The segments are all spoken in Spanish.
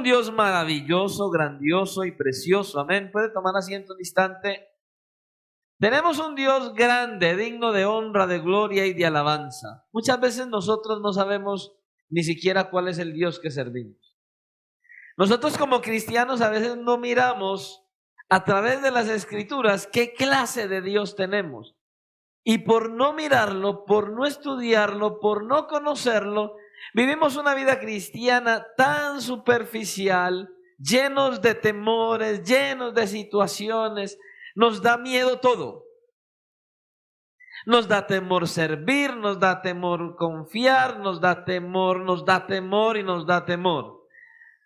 un Dios maravilloso, grandioso y precioso. Amén. Puede tomar asiento un instante. Tenemos un Dios grande, digno de honra, de gloria y de alabanza. Muchas veces nosotros no sabemos ni siquiera cuál es el Dios que servimos. Nosotros como cristianos a veces no miramos a través de las Escrituras qué clase de Dios tenemos. Y por no mirarlo, por no estudiarlo, por no conocerlo, vivimos una vida cristiana tan superficial, llenos de temores, llenos de situaciones. Nos da miedo todo. Nos da temor servir, nos da temor confiar, nos da temor y nos da temor.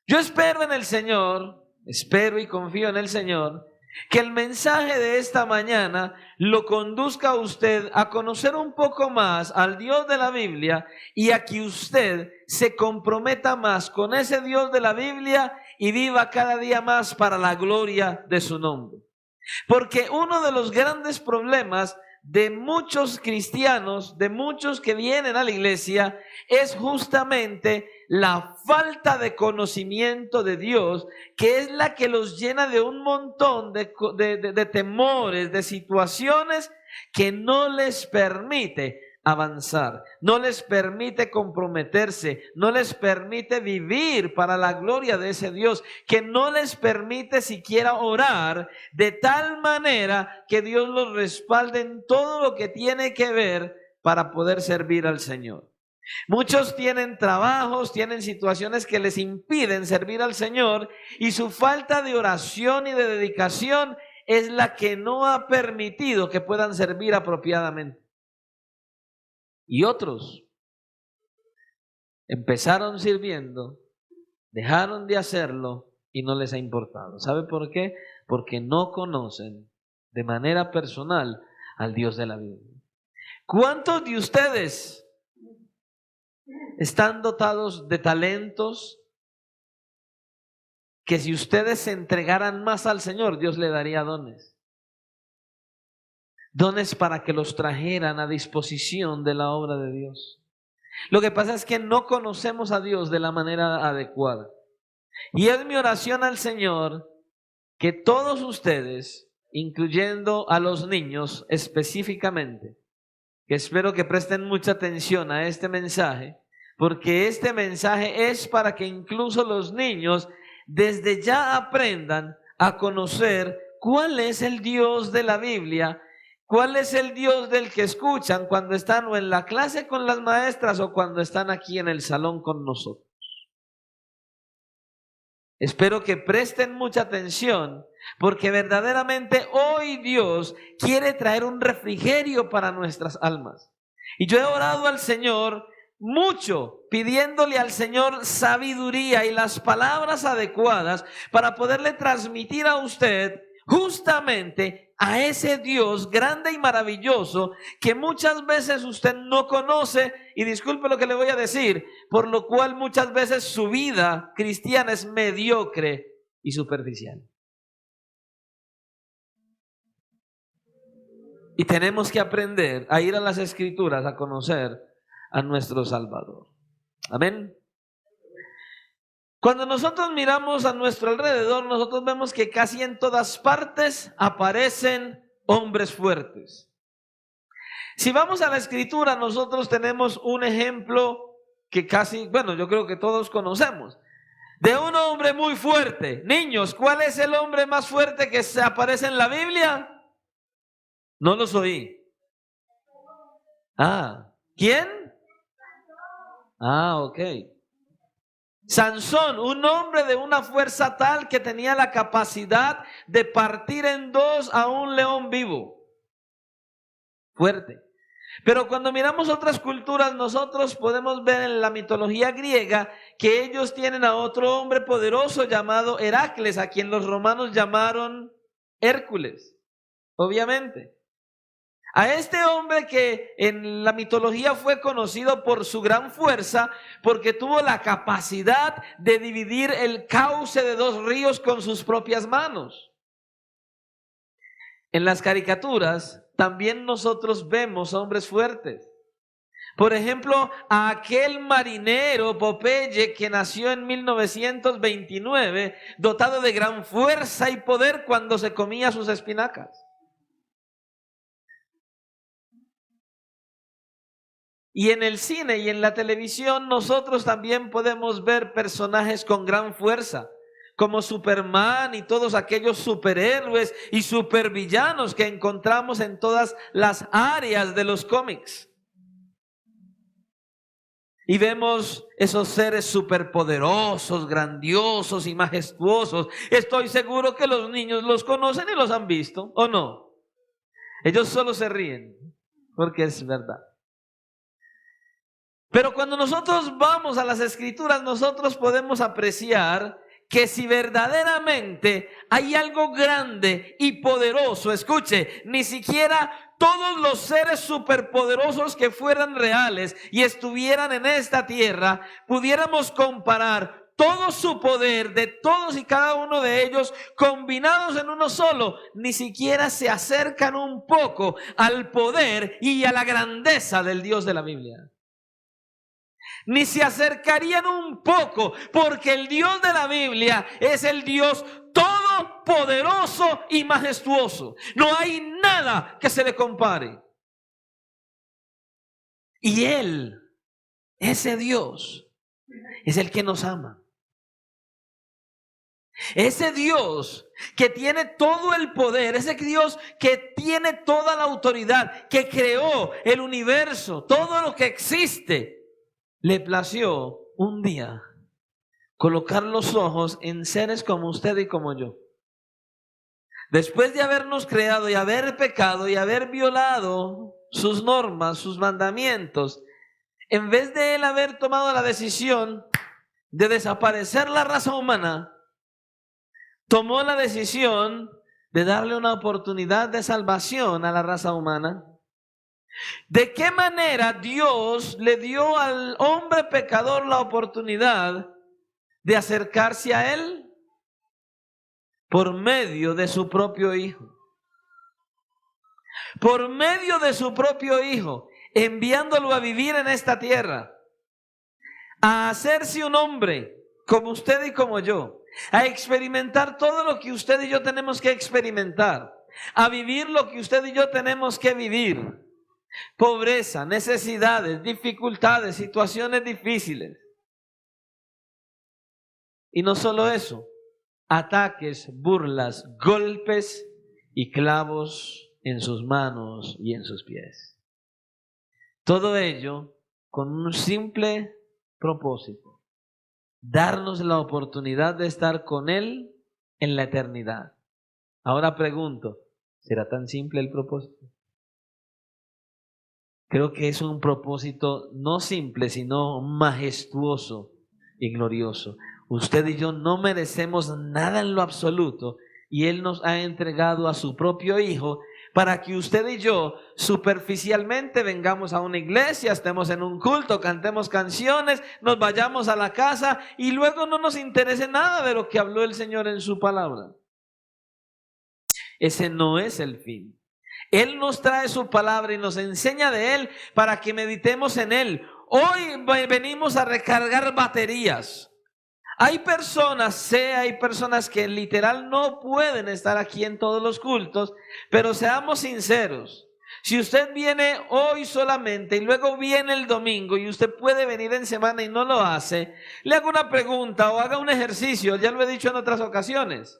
Yo espero en el Señor, espero y confío en el Señor, que el mensaje de esta mañana lo conduzca a usted a conocer un poco más al Dios de la Biblia y a que usted se comprometa más con ese Dios de la Biblia y viva cada día más para la gloria de su nombre. Porque uno de los grandes problemas de muchos cristianos, de muchos que vienen a la iglesia, es justamente la falta de conocimiento de Dios, que es la que los llena de un montón de temores, de situaciones que no les permite avanzar, no les permite comprometerse, no les permite vivir para la gloria de ese Dios, que no les permite siquiera orar de tal manera que Dios los respalde en todo lo que tiene que ver para poder servir al Señor. Muchos tienen trabajos, tienen situaciones que les impiden servir al Señor y su falta de oración y de dedicación es la que no ha permitido que puedan servir apropiadamente. Y otros empezaron sirviendo, dejaron de hacerlo y no les ha importado. ¿Sabe por qué? Porque no conocen de manera personal al Dios de la Biblia. ¿Cuántos de ustedes están dotados de talentos que si ustedes se entregaran más al Señor, Dios le daría dones? Dones para que los trajeran a disposición de la obra de Dios. Lo que pasa es que no conocemos a Dios de la manera adecuada. Y es mi oración al Señor que todos ustedes, incluyendo a los niños específicamente, que espero que presten mucha atención a este mensaje, porque este mensaje es para que incluso los niños desde ya aprendan a conocer cuál es el Dios de la Biblia. ¿Cuál es el Dios del que escuchan cuando están o en la clase con las maestras o cuando están aquí en el salón con nosotros? Espero que presten mucha atención porque verdaderamente hoy Dios quiere traer un refrigerio para nuestras almas. Y yo he orado al Señor mucho, pidiéndole al Señor sabiduría y las palabras adecuadas para poderle transmitir a usted justamente a ese Dios grande y maravilloso que muchas veces usted no conoce, y disculpe lo que le voy a decir, por lo cual muchas veces su vida cristiana es mediocre y superficial. Y tenemos que aprender a ir a las Escrituras a conocer a nuestro Salvador. Amén. Cuando nosotros miramos a nuestro alrededor, nosotros vemos que casi en todas partes aparecen hombres fuertes. Si vamos a la Escritura, nosotros tenemos un ejemplo que casi, yo creo que todos conocemos, de un hombre muy fuerte. Niños, ¿cuál es el hombre más fuerte que se aparece en la Biblia? No los oí. ¿Quién? Ok. Sansón, un hombre de una fuerza tal que tenía la capacidad de partir en dos a un león vivo. Fuerte. Pero cuando miramos otras culturas, nosotros podemos ver en la mitología griega que ellos tienen a otro hombre poderoso llamado Heracles, a quien los romanos llamaron Hércules, obviamente. A este hombre que en la mitología fue conocido por su gran fuerza, porque tuvo la capacidad de dividir el cauce de dos ríos con sus propias manos. En las caricaturas también nosotros vemos hombres fuertes. Por ejemplo, a aquel marinero Popeye que nació en 1929, dotado de gran fuerza y poder cuando se comía sus espinacas. Y en el cine y en la televisión nosotros también podemos ver personajes con gran fuerza, como Superman y todos aquellos superhéroes y supervillanos que encontramos en todas las áreas de los cómics. Y vemos esos seres superpoderosos, grandiosos y majestuosos. Estoy seguro que los niños los conocen y los han visto, ¿o no? Ellos solo se ríen, porque es verdad. Pero cuando nosotros vamos a las Escrituras, nosotros podemos apreciar que si verdaderamente hay algo grande y poderoso, escuche, ni siquiera todos los seres superpoderosos que fueran reales y estuvieran en esta tierra, pudiéramos comparar todo su poder de todos y cada uno de ellos combinados en uno solo, ni siquiera se acercan un poco al poder y a la grandeza del Dios de la Biblia. Ni se acercarían un poco, porque el Dios de la Biblia es el Dios todopoderoso y majestuoso. No hay nada que se le compare. Y Él, ese Dios, es el que nos ama. Ese Dios que tiene todo el poder, ese Dios que tiene toda la autoridad, que creó el universo, todo lo que existe, le plació un día colocar los ojos en seres como usted y como yo. Después de habernos creado y haber pecado y haber violado sus normas, sus mandamientos, en vez de Él haber tomado la decisión de desaparecer la raza humana, tomó la decisión de darle una oportunidad de salvación a la raza humana. ¿De qué manera Dios le dio al hombre pecador la oportunidad de acercarse a Él? Por medio de su propio Hijo. Por medio de su propio Hijo, enviándolo a vivir en esta tierra, a hacerse un hombre como usted y como yo, a experimentar todo lo que usted y yo tenemos que experimentar, a vivir lo que usted y yo tenemos que vivir. Pobreza, necesidades, dificultades, situaciones difíciles. Y no solo eso, ataques, burlas, golpes y clavos en sus manos y en sus pies. Todo ello con un simple propósito: darnos la oportunidad de estar con Él en la eternidad. Ahora pregunto, ¿será tan simple el propósito? Creo que es un propósito no simple, sino majestuoso y glorioso. Usted y yo no merecemos nada en lo absoluto, y Él nos ha entregado a su propio Hijo para que usted y yo superficialmente vengamos a una iglesia, estemos en un culto, cantemos canciones, nos vayamos a la casa y luego no nos interese nada de lo que habló el Señor en su palabra. Ese no es el fin. Él nos trae su palabra y nos enseña de Él para que meditemos en Él. Hoy venimos a recargar baterías. Hay personas que literal no pueden estar aquí en todos los cultos, pero seamos sinceros. Si usted viene hoy solamente y luego viene el domingo y usted puede venir en semana y no lo hace, le hago una pregunta o haga un ejercicio, ya lo he dicho en otras ocasiones.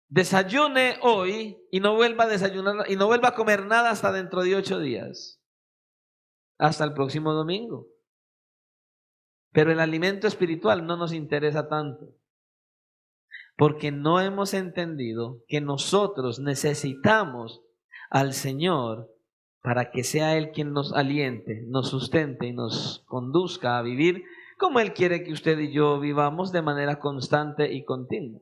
Desayune hoy y no vuelva a desayunar y no vuelva a comer nada hasta dentro de 8 días. Hasta el próximo domingo. Pero el alimento espiritual no nos interesa tanto, porque no hemos entendido que nosotros necesitamos al Señor para que sea Él quien nos aliente, nos sustente y nos conduzca a vivir como Él quiere que usted y yo vivamos de manera constante y continua.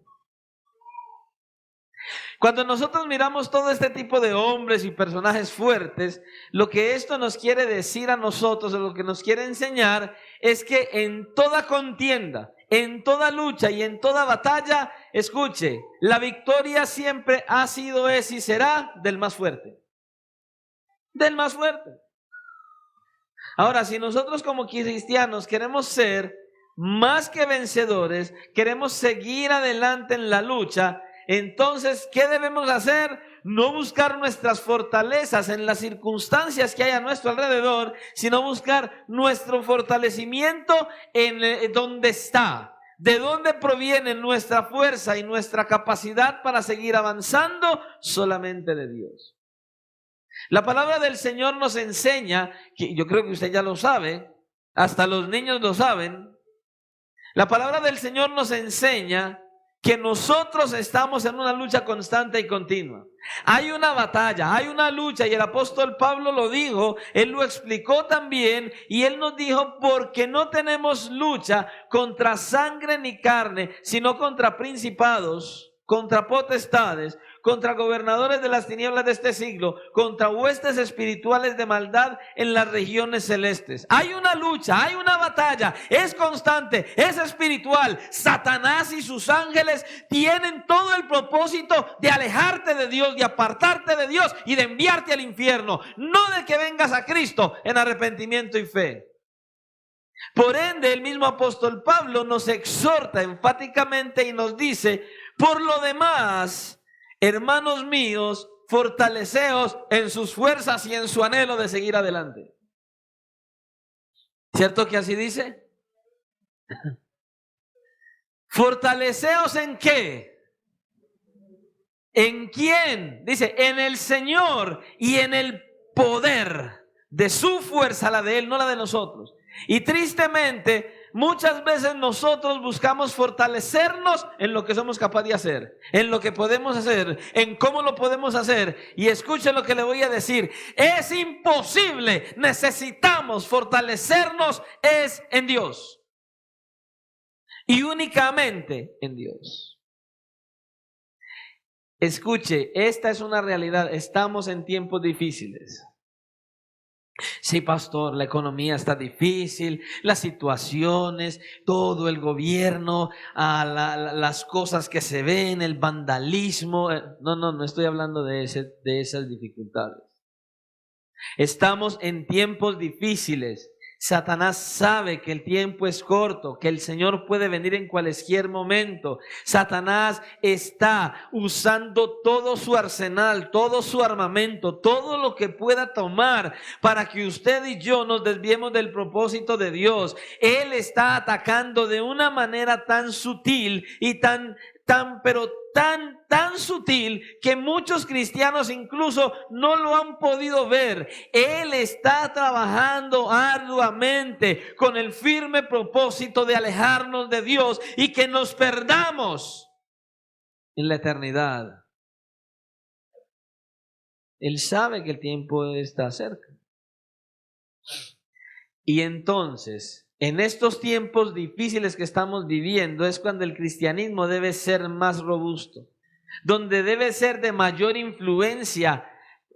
Cuando nosotros miramos todo este tipo de hombres y personajes fuertes, lo que esto nos quiere decir a nosotros, lo que nos quiere enseñar, es que en toda contienda, en toda lucha y en toda batalla, escuche, la victoria siempre ha sido, es y será del más fuerte. Del más fuerte. Ahora, si nosotros como cristianos queremos ser más que vencedores, queremos seguir adelante en la lucha, entonces, ¿qué debemos hacer? No buscar nuestras fortalezas en las circunstancias que hay a nuestro alrededor, sino buscar nuestro fortalecimiento en donde está. ¿De dónde proviene nuestra fuerza y nuestra capacidad para seguir avanzando? Solamente de Dios. La palabra del Señor nos enseña, que yo creo que usted ya lo sabe, hasta los niños lo saben. La palabra del Señor nos enseña que nosotros estamos en una lucha constante y continua. Hay una batalla, hay una lucha, y el apóstol Pablo lo dijo, él lo explicó también, y él nos dijo, porque no tenemos lucha contra sangre ni carne, sino contra principados, contra potestades, contra gobernadores de las tinieblas de este siglo, contra huestes espirituales de maldad en las regiones celestes. Hay una lucha, hay una batalla, es constante, es espiritual. Satanás y sus ángeles tienen todo el propósito de alejarte de Dios, de apartarte de Dios y de enviarte al infierno, no de que vengas a Cristo en arrepentimiento y fe. Por ende, el mismo apóstol Pablo nos exhorta enfáticamente y nos dice, por lo demás, hermanos míos, fortaleceos en sus fuerzas y en su anhelo de seguir adelante. ¿Cierto que así dice? ¿Fortaleceos en qué? ¿En quién? Dice, en el Señor y en el poder de su fuerza, la de Él, no la de nosotros. Y tristemente, muchas veces nosotros buscamos fortalecernos en lo que somos capaces de hacer, en lo que podemos hacer, en cómo lo podemos hacer. Y escuchen lo que le voy a decir, es imposible, necesitamos fortalecernos es en Dios. Y únicamente en Dios. Escuche, esta es una realidad, estamos en tiempos difíciles. Sí, pastor, la economía está difícil, las situaciones, todo el gobierno, las cosas que se ven, el vandalismo. No estoy hablando de esas dificultades. Estamos en tiempos difíciles. Satanás sabe que el tiempo es corto, que el Señor puede venir en cualquier momento. Satanás está usando todo su arsenal, todo su armamento, todo lo que pueda tomar para que usted y yo nos desviemos del propósito de Dios. Él está atacando de una manera tan sutil y tan sutil que muchos cristianos incluso no lo han podido ver. Él está trabajando arduamente con el firme propósito de alejarnos de Dios y que nos perdamos en la eternidad. Él sabe que el tiempo está cerca. Y entonces, en estos tiempos difíciles que estamos viviendo es cuando el cristianismo debe ser más robusto, donde debe ser de mayor influencia.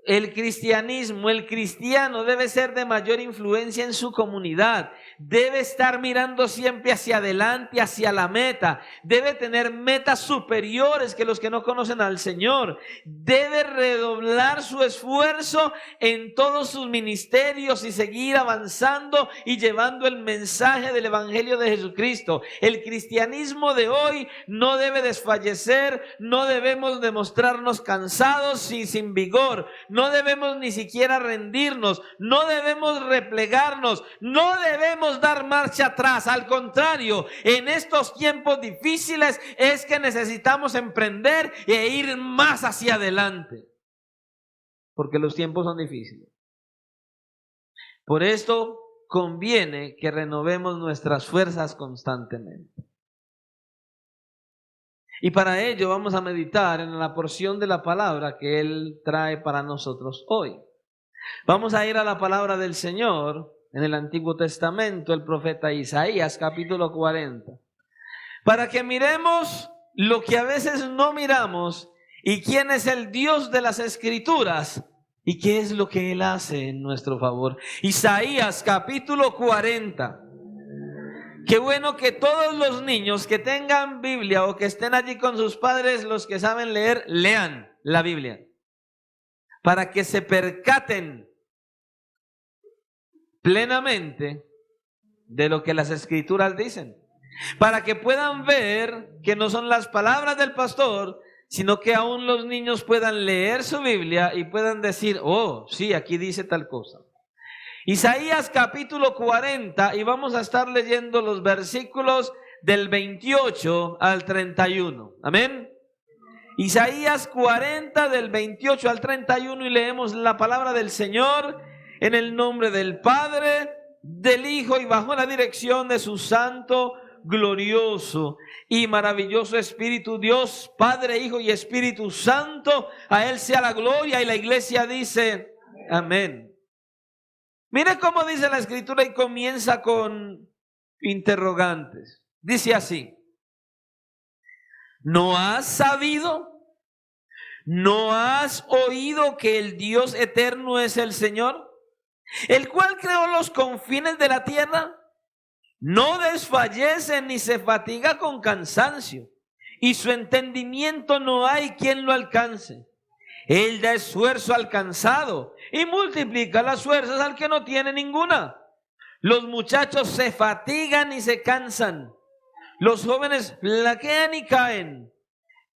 El cristiano debe ser de mayor influencia en su comunidad, debe estar mirando siempre hacia adelante, hacia la meta, debe tener metas superiores que los que no conocen al Señor, debe redoblar su esfuerzo en todos sus ministerios y seguir avanzando y llevando el mensaje del Evangelio de Jesucristo. El cristianismo de hoy no debe desfallecer, no debemos demostrarnos cansados y sin vigor. No debemos ni siquiera rendirnos, no debemos replegarnos, no debemos dar marcha atrás. Al contrario, en estos tiempos difíciles es que necesitamos emprender e ir más hacia adelante, porque los tiempos son difíciles. Por esto conviene que renovemos nuestras fuerzas constantemente. Y para ello vamos a meditar en la porción de la palabra que Él trae para nosotros hoy. Vamos a ir a la palabra del Señor en el Antiguo Testamento, el profeta Isaías, capítulo 40. Para que miremos lo que a veces no miramos y quién es el Dios de las Escrituras y qué es lo que Él hace en nuestro favor. Isaías, capítulo 40. Qué bueno que todos los niños que tengan Biblia o que estén allí con sus padres, los que saben leer, lean la Biblia, para que se percaten plenamente de lo que las Escrituras dicen, para que puedan ver que no son las palabras del pastor, sino que aún los niños puedan leer su Biblia y puedan decir, oh, sí, aquí dice tal cosa. Isaías capítulo 40, y vamos a estar leyendo los versículos del 28 al 31. Amén. Isaías 40 del 28 al 31, y leemos la palabra del Señor en el nombre del Padre, del Hijo y bajo la dirección de su santo, glorioso y maravilloso Espíritu. Dios, Padre, Hijo y Espíritu Santo, a Él sea la gloria. Y la iglesia dice, amén. Mire cómo dice la Escritura y comienza con interrogantes. Dice así: ¿no has sabido? ¿No has oído que el Dios eterno es el Señor, el cual creó los confines de la tierra? No desfallece ni se fatiga con cansancio, y su entendimiento no hay quien lo alcance. Él da esfuerzo al cansado y multiplica las fuerzas al que no tiene ninguna. Los muchachos se fatigan y se cansan, los jóvenes flaquean y caen,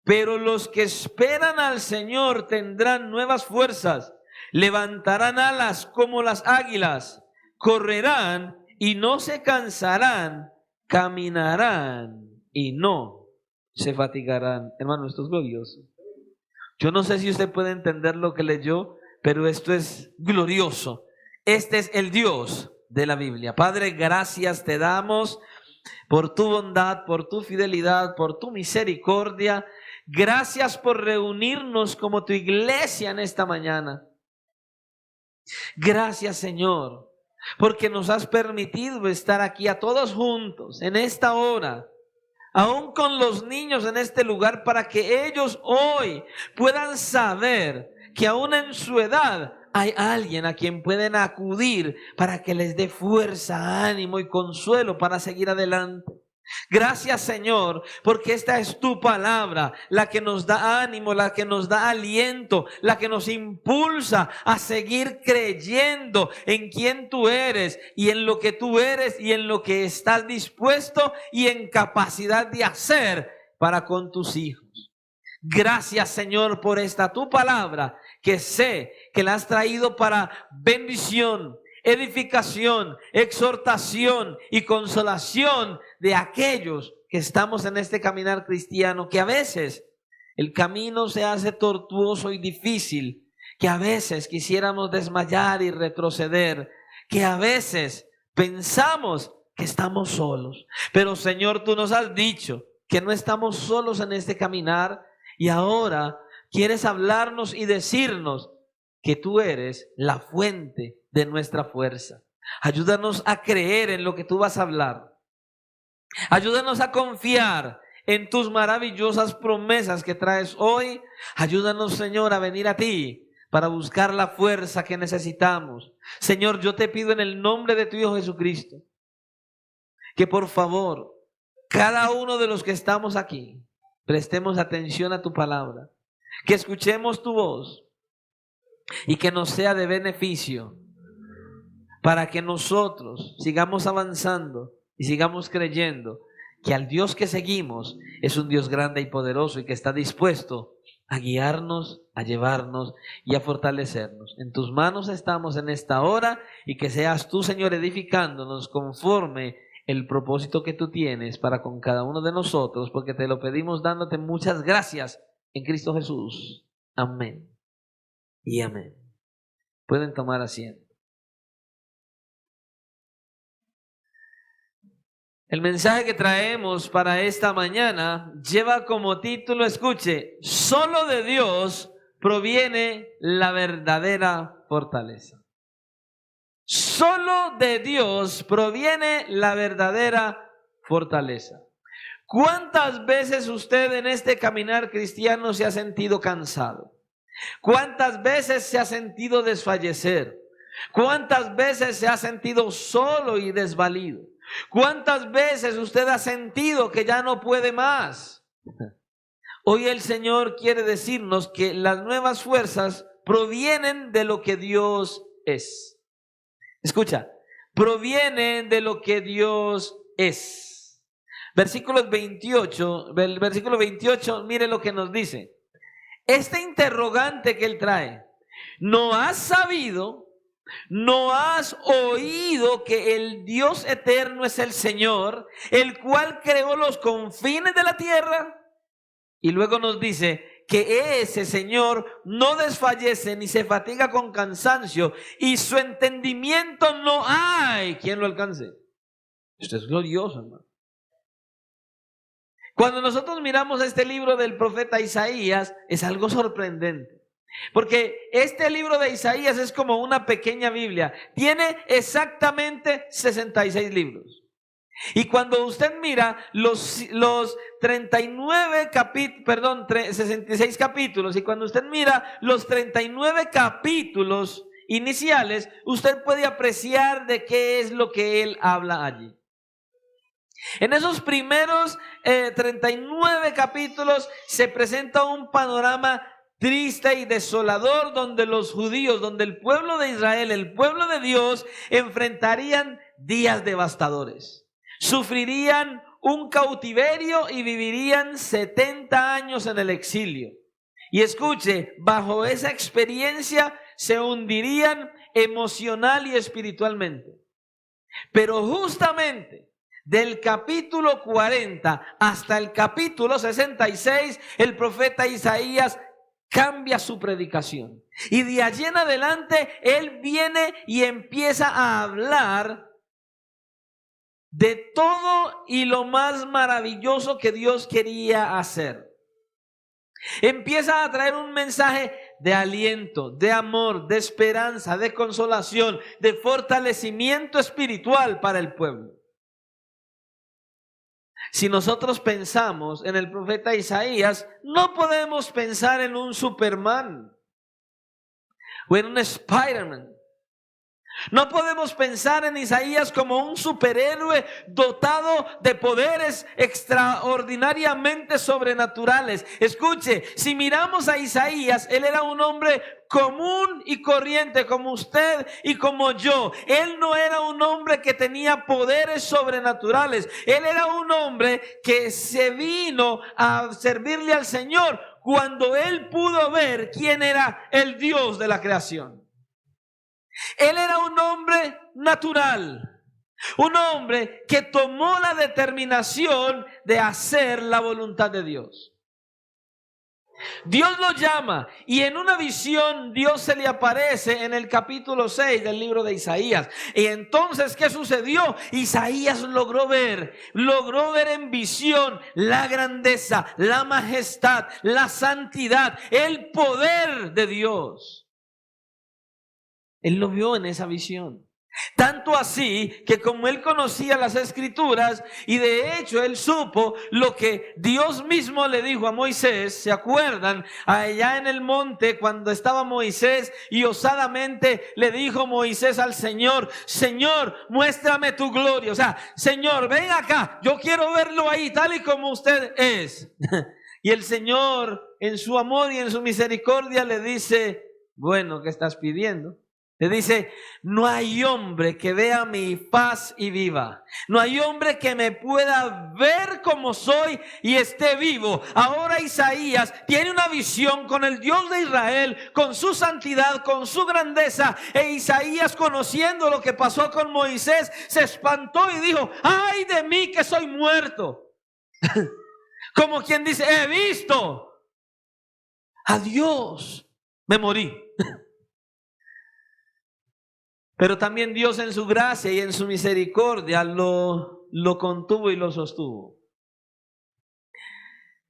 pero los que esperan al Señor tendrán nuevas fuerzas, levantarán alas como las águilas, correrán y no se cansarán, caminarán y no se fatigarán. Hermano, esto es glorioso. Yo no sé si usted puede entender lo que leyó, pero esto es glorioso. Este es el Dios de la Biblia. Padre, gracias te damos por tu bondad, por tu fidelidad, por tu misericordia. Gracias por reunirnos como tu iglesia en esta mañana. Gracias, Señor, porque nos has permitido estar aquí a todos juntos en esta hora, aún con los niños en este lugar, para que ellos hoy puedan saber que aún en su edad hay alguien a quien pueden acudir para que les dé fuerza, ánimo y consuelo para seguir adelante. Gracias, Señor, porque esta es tu palabra, la que nos da ánimo, la que nos da aliento, la que nos impulsa a seguir creyendo en quién tú eres y en lo que tú eres y en lo que estás dispuesto y en capacidad de hacer para con tus hijos. Gracias, Señor, por esta tu palabra, que sé que la has traído para bendición, edificación, exhortación y consolación de aquellos que estamos en este caminar cristiano, que a veces el camino se hace tortuoso y difícil, que a veces quisiéramos desmayar y retroceder, que a veces pensamos que estamos solos. Pero, Señor, tú nos has dicho que no estamos solos en este caminar, y ahora quieres hablarnos y decirnos que tú eres la fuente de nuestra fuerza. Ayúdanos a creer en lo que tú vas a hablar. Ayúdanos a confiar en tus maravillosas promesas que traes hoy. Ayúdanos, Señor, a venir a ti para buscar la fuerza que necesitamos. Señor, yo te pido en el nombre de tu Hijo Jesucristo, que por favor, cada uno de los que estamos aquí, prestemos atención a tu palabra, que escuchemos tu voz y que nos sea de beneficio para que nosotros sigamos avanzando y sigamos creyendo que al Dios que seguimos es un Dios grande y poderoso y que está dispuesto a guiarnos, a llevarnos y a fortalecernos. En tus manos estamos en esta hora, y que seas tú, Señor, edificándonos conforme el propósito que tú tienes para con cada uno de nosotros, porque te lo pedimos dándote muchas gracias en Cristo Jesús. Amén y amén. Pueden tomar asiento. El mensaje que traemos para esta mañana lleva como título, escuche, solo de Dios proviene la verdadera fortaleza. Solo de Dios proviene la verdadera fortaleza. ¿Cuántas veces usted en este caminar cristiano se ha sentido cansado? ¿Cuántas veces se ha sentido desfallecer? ¿Cuántas veces se ha sentido solo y desvalido? ¿Cuántas veces usted ha sentido que ya no puede más? Hoy el Señor quiere decirnos que las nuevas fuerzas provienen de lo que Dios es. Escucha, provienen de lo que Dios es. Versículo 28, mire lo que nos dice. Este interrogante que él trae: ¿no has sabido, no has oído que el Dios eterno es el Señor, el cual creó los confines de la tierra? Y luego nos dice que ese Señor no desfallece ni se fatiga con cansancio, y su entendimiento no hay quien lo alcance. Esto es glorioso, hermano. Cuando nosotros miramos este libro del profeta Isaías, es algo sorprendente. Porque este libro de Isaías es como una pequeña Biblia. Tiene exactamente 66 libros. Y cuando usted mira los 66 capítulos, y cuando usted mira los 39 capítulos iniciales, usted puede apreciar de qué es lo que él habla allí. En esos primeros 39 capítulos se presenta un panorama triste y desolador, donde los judíos, donde el pueblo de Israel, el pueblo de Dios, enfrentarían días devastadores. Sufrirían un cautiverio y vivirían 70 años en el exilio. Y escuche, bajo esa experiencia se hundirían emocional y espiritualmente. Pero justamente del capítulo 40 hasta el capítulo 66, el profeta Isaías cambia su predicación. Y de allí en adelante, él viene y empieza a hablar de todo y lo más maravilloso que Dios quería hacer. Empieza a traer un mensaje de aliento, de amor, de esperanza, de consolación, de fortalecimiento espiritual para el pueblo. Si nosotros pensamos en el profeta Isaías, no podemos pensar en un Superman o en un Spider-Man. No podemos pensar en Isaías como un superhéroe dotado de poderes extraordinariamente sobrenaturales. Escuche, si miramos a Isaías, él era un hombre común y corriente como usted y como yo. Él no era un hombre que tenía poderes sobrenaturales. Él era un hombre que se vino a servirle al Señor cuando él pudo ver quién era el Dios de la creación. Él era un hombre natural, un hombre que tomó la determinación de hacer la voluntad de Dios. Dios lo llama y en una visión Dios se le aparece en el capítulo 6 del libro de Isaías. Y entonces, ¿qué sucedió? Isaías logró ver en visión la grandeza, la majestad, la santidad, el poder de Dios. Él lo vio en esa visión. Tanto así que como él conocía las escrituras y de hecho él supo lo que Dios mismo le dijo a Moisés. ¿Se acuerdan? Allá en el monte cuando estaba Moisés y osadamente le dijo Moisés al Señor: Señor, muéstrame tu gloria. O sea, Señor, ven acá, yo quiero verlo ahí tal y como usted es. Y el Señor en su amor y en su misericordia le dice: bueno, ¿qué estás pidiendo? Le dice: no hay hombre que vea mi faz y viva. No hay hombre que me pueda ver como soy y esté vivo. Ahora Isaías tiene una visión con el Dios de Israel, con su santidad, con su grandeza. E Isaías, conociendo lo que pasó con Moisés, se espantó y dijo: ¡ay de mí que soy muerto! Como quien dice: he visto a Dios, me morí. Pero también Dios en su gracia y en su misericordia lo contuvo y lo sostuvo.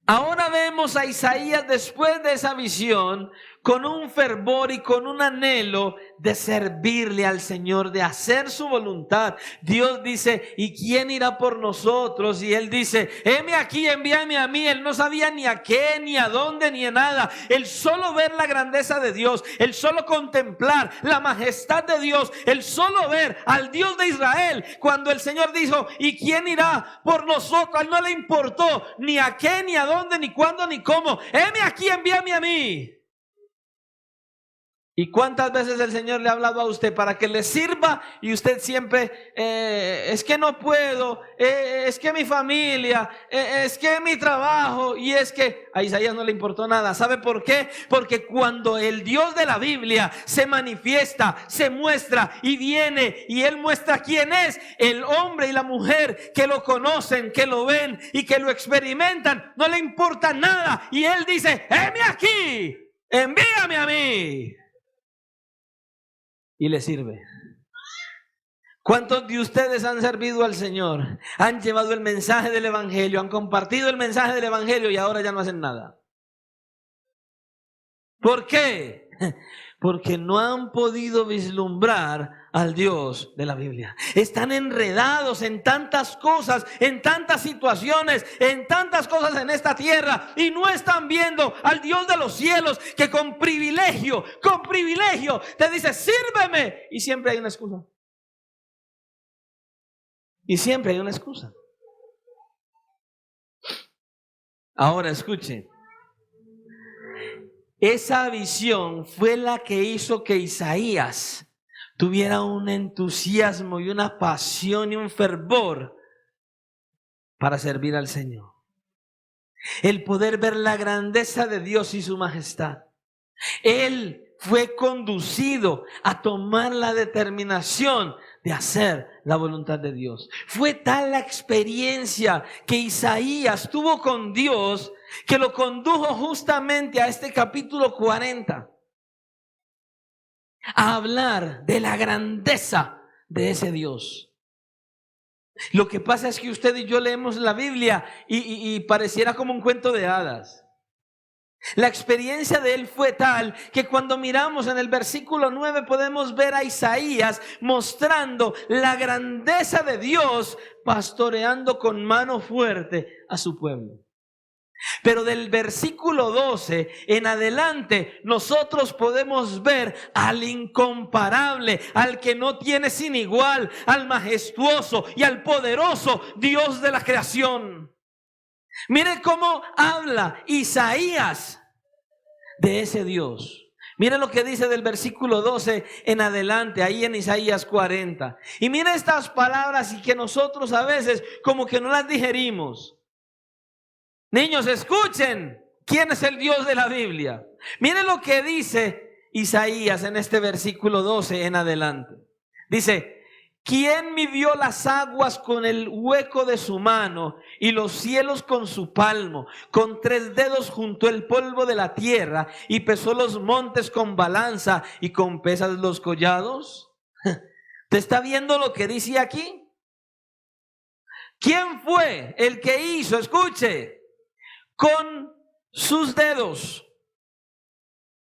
Ahora vemos a Isaías después de esa visión con un fervor y con un anhelo de servirle al Señor, de hacer su voluntad. Dios dice: ¿y quién irá por nosotros? Y él dice: heme aquí, envíame a mí. Él no sabía ni a qué, ni a dónde, ni a nada. El solo ver la grandeza de Dios, el solo contemplar la majestad de Dios, el solo ver al Dios de Israel. Cuando el Señor dijo: ¿y quién irá por nosotros? A él no le importó ni a qué, ni a dónde, ni cuándo, ni cómo. Heme aquí, envíame a mí. ¿Y cuántas veces el Señor le ha hablado a usted para que le sirva y usted siempre, es que no puedo, es que mi familia, es que mi trabajo, y es que a Isaías no le importó nada? ¿Sabe por qué? Porque cuando el Dios de la Biblia se manifiesta, se muestra y viene y Él muestra quién es, el hombre y la mujer que lo conocen, que lo ven y que lo experimentan, no le importa nada. Y Él dice: heme aquí, envíame a mí. Y le sirve. ¿Cuántos de ustedes han servido al Señor? Han llevado el mensaje del Evangelio, han compartido el mensaje del Evangelio y ahora ya no hacen nada. ¿Por qué? Porque no han podido vislumbrar al Dios de la Biblia. Están enredados en tantas cosas, en tantas situaciones, en tantas cosas en esta tierra, y no están viendo al Dios de los cielos, que con privilegio te dice: sírveme. Y siempre hay una excusa. Y siempre hay una excusa. Ahora escuchen. Esa visión fue la que hizo que Isaías tuviera un entusiasmo y una pasión y un fervor para servir al Señor. El poder ver la grandeza de Dios y su majestad. Él fue conducido a tomar la determinación de hacer la voluntad de Dios. Fue tal la experiencia que Isaías tuvo con Dios que lo condujo justamente a este capítulo 40, a hablar de la grandeza de ese Dios. Lo que pasa es que usted y yo leemos la Biblia y pareciera como un cuento de hadas. La experiencia de él fue tal que cuando miramos en el versículo 9 podemos ver a Isaías mostrando la grandeza de Dios, pastoreando con mano fuerte a su pueblo. Pero del versículo 12 en adelante nosotros podemos ver al incomparable, al que no tiene sin igual, al majestuoso y al poderoso Dios de la creación. Mire cómo habla Isaías de ese Dios. Mire lo que dice del versículo 12 en adelante, ahí en Isaías 40. Y mire estas palabras y que nosotros a veces como que no las digerimos. Niños, escuchen quién es el Dios de la Biblia. Mire lo que dice Isaías en este versículo 12 en adelante. Dice: ¿quién midió las aguas con el hueco de su mano y los cielos con su palmo? Con 3 dedos juntó el polvo de la tierra y pesó los montes con balanza y con pesas los collados. ¿Te está viendo lo que dice aquí? ¿Quién fue el que hizo? Escuche. Con sus dedos.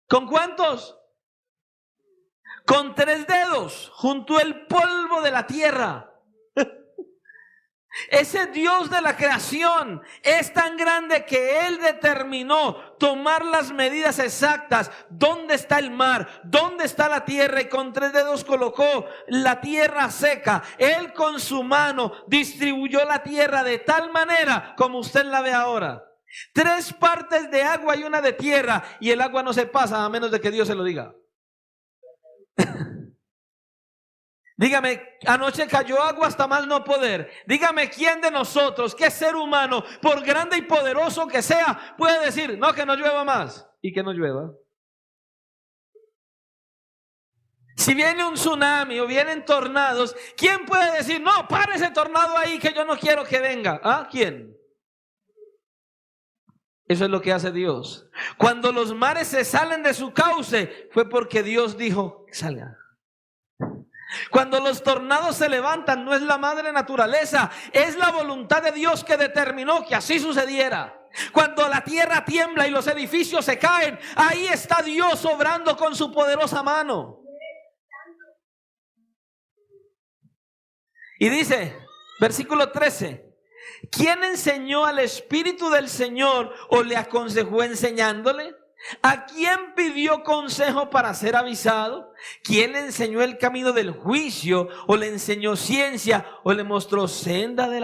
¿Con cuántos? Con 3 dedos juntó el polvo de la tierra. Ese Dios de la creación es tan grande que Él determinó tomar las medidas exactas. ¿Dónde está el mar? ¿Dónde está la tierra? Y con 3 dedos colocó la tierra seca. Él con su mano distribuyó la tierra de tal manera como usted la ve ahora. 3 partes de agua y 1 de tierra, y el agua no se pasa a menos de que Dios se lo diga. Dígame, anoche cayó agua hasta más no poder. Dígame, ¿quién de nosotros, qué ser humano, por grande y poderoso que sea, puede decir: no, que no llueva más? Y que no llueva. Si viene un tsunami o vienen tornados, ¿quién puede decir: no, para ese tornado ahí que yo no quiero que venga? ¿Ah? ¿Quién? Eso es lo que hace Dios. Cuando los mares se salen de su cauce, fue porque Dios dijo que salga. Cuando los tornados se levantan, no es la madre naturaleza, es la voluntad de Dios que determinó que así sucediera. Cuando la tierra tiembla y los edificios se caen, ahí está Dios obrando con su poderosa mano. Y dice, versículo 13: ¿quién enseñó al Espíritu del Señor o le aconsejó enseñándole? ¿A quién pidió consejo para ser avisado? ¿Quién le enseñó el camino del juicio o le enseñó ciencia o le mostró la senda de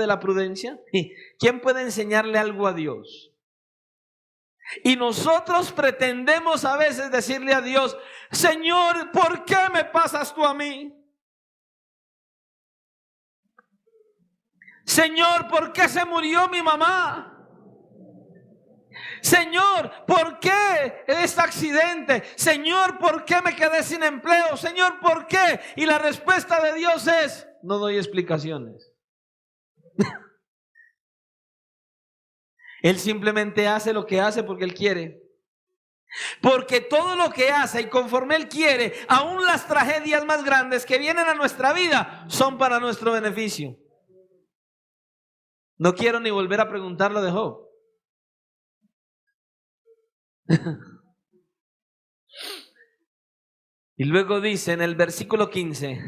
la prudencia? ¿Quién puede enseñarle algo a Dios? Y nosotros pretendemos a veces decirle a Dios: Señor, ¿por qué me pasas tú a mí? Señor, ¿por qué se murió mi mamá? Señor, ¿por qué este accidente? Señor, ¿por qué me quedé sin empleo? Señor, ¿por qué? Y la respuesta de Dios es: no doy explicaciones. Él simplemente hace lo que hace porque Él quiere. Porque todo lo que hace y conforme Él quiere, aún las tragedias más grandes que vienen a nuestra vida, son para nuestro beneficio. No quiero ni volver a preguntar lo de Job. Y luego dice en el versículo 15,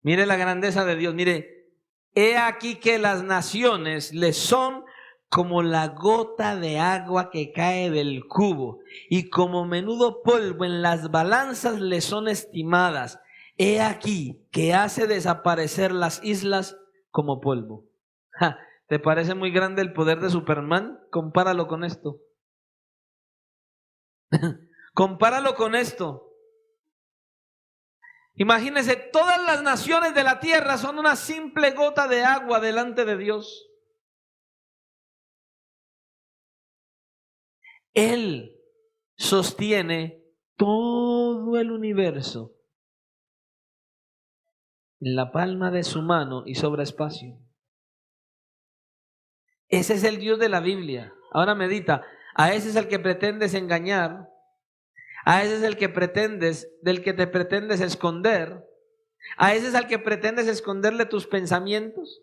mire la grandeza de Dios, mire: he aquí que las naciones le son como la gota de agua que cae del cubo, y como menudo polvo en las balanzas le son estimadas. He aquí que hace desaparecer las islas como polvo. ¿Te parece muy grande el poder de Superman? Compáralo con esto. Compáralo con esto. Imagínese, todas las naciones de la tierra son una simple gota de agua delante de Dios. Él sostiene todo el universo en la palma de su mano y sobra espacio. Ese es el Dios de la Biblia. Ahora medita: a ese es el que pretendes engañar, a ese es el que pretendes, del que te pretendes esconder, a ese es al que pretendes esconderle tus pensamientos.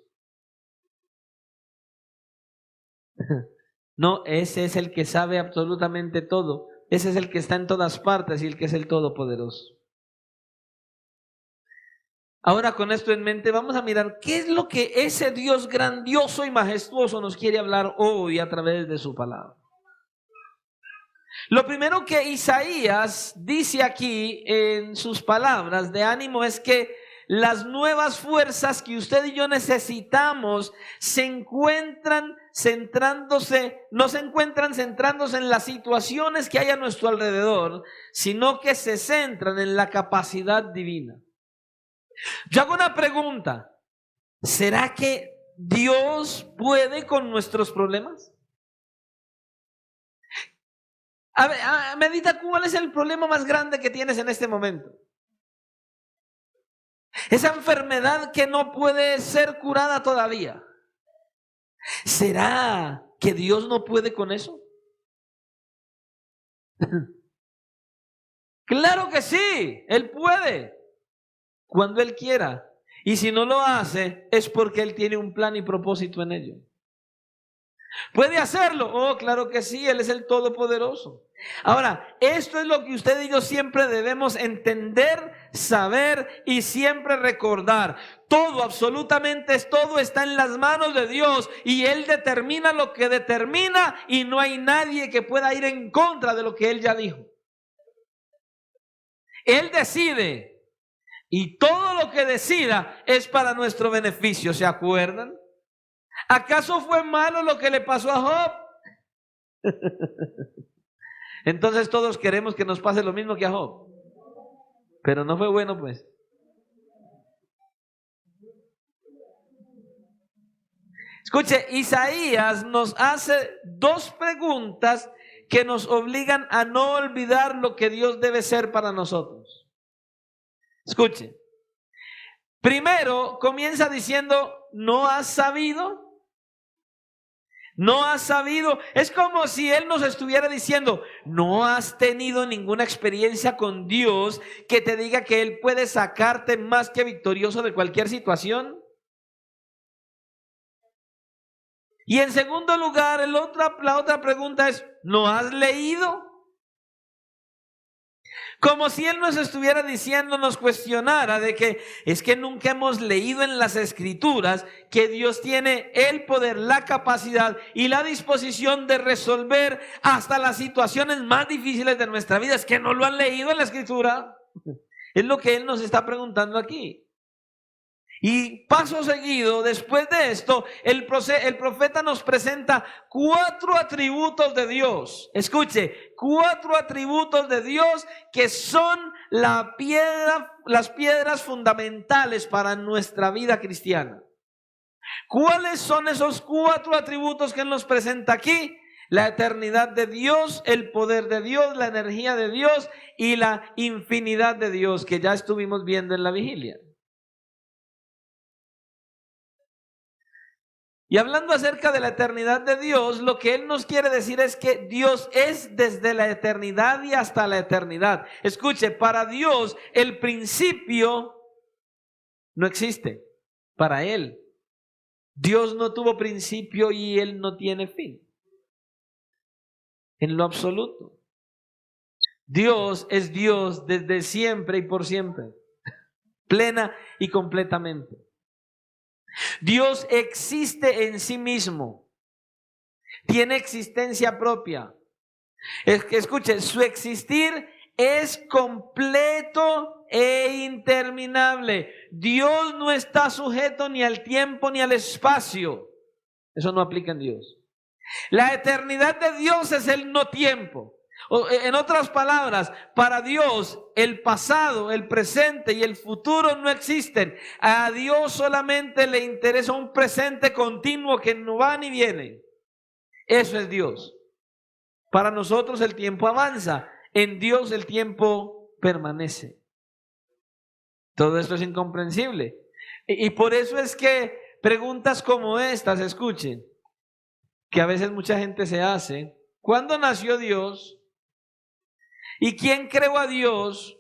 No, ese es el que sabe absolutamente todo. Ese es el que está en todas partes y el que es el Todopoderoso. Ahora, con esto en mente, vamos a mirar qué es lo que ese Dios grandioso y majestuoso nos quiere hablar hoy a través de su palabra. Lo primero que Isaías dice aquí en sus palabras de ánimo es que las nuevas fuerzas que usted y yo necesitamos se encuentran centrándose, no se encuentran centrándose en las situaciones que hay a nuestro alrededor, sino que se centran en la capacidad divina. Yo hago una pregunta: ¿será que Dios puede con nuestros problemas? A ver, medita cuál es el problema más grande que tienes en este momento. Esa enfermedad que no puede ser curada todavía. ¿Será que Dios no puede con eso? Claro que sí, Él puede, cuando Él quiera. Y si no lo hace, es porque Él tiene un plan y propósito en ello. ¿Puede hacerlo? Oh, claro que sí, Él es el Todopoderoso. Ahora, esto es lo que usted y yo siempre debemos entender, saber y siempre recordar. Todo, absolutamente todo está en las manos de Dios y Él determina lo que determina y no hay nadie que pueda ir en contra de lo que Él ya dijo. Él decide y todo lo que decida es para nuestro beneficio, ¿se acuerdan? ¿Acaso fue malo lo que le pasó a Job? Entonces todos queremos que nos pase lo mismo que a Job. Pero no fue bueno, pues. Escuche, Isaías nos hace dos preguntas que nos obligan a no olvidar lo que Dios debe ser para nosotros. Escuche. Primero comienza diciendo: ¿no has sabido? No has sabido. Es como si Él nos estuviera diciendo: no has tenido ninguna experiencia con Dios que te diga que Él puede sacarte más que victorioso de cualquier situación. Y en segundo lugar, la otra pregunta es: ¿no has leído? Como si Él nos estuviera diciendo, nos cuestionara de que es que nunca hemos leído en las Escrituras que Dios tiene el poder, la capacidad y la disposición de resolver hasta las situaciones más difíciles de nuestra vida. Es que no lo han leído en la Escritura. Es lo que Él nos está preguntando aquí. Y paso seguido, después de esto, el profeta nos presenta 4 atributos de Dios. Escuche, 4 atributos de Dios que son las piedras fundamentales para nuestra vida cristiana. ¿Cuáles son esos 4 atributos que Él nos presenta aquí? La eternidad de Dios, el poder de Dios, la energía de Dios y la infinidad de Dios, que ya estuvimos viendo en la vigilia. Y hablando acerca de la eternidad de Dios, lo que Él nos quiere decir es que Dios es desde la eternidad y hasta la eternidad. Escuche, para Dios el principio no existe. Para Él, Dios no tuvo principio y Él no tiene fin. En lo absoluto. Dios es Dios desde siempre y por siempre. Plena y completamente. Dios existe en sí mismo, tiene existencia propia. Es que escuche, su existir es completo e interminable. Dios no está sujeto ni al tiempo ni al espacio. Eso no aplica en Dios. La eternidad de Dios es el no tiempo. En otras palabras, para Dios el pasado, el presente y el futuro no existen. A Dios solamente le interesa un presente continuo que no va ni viene. Eso es Dios. Para nosotros el tiempo avanza. En Dios el tiempo permanece. Todo esto es incomprensible. Y por eso es que preguntas como estas, escuchen, que a veces mucha gente se hace. ¿Cuándo nació Dios? ¿Y quién creó a Dios?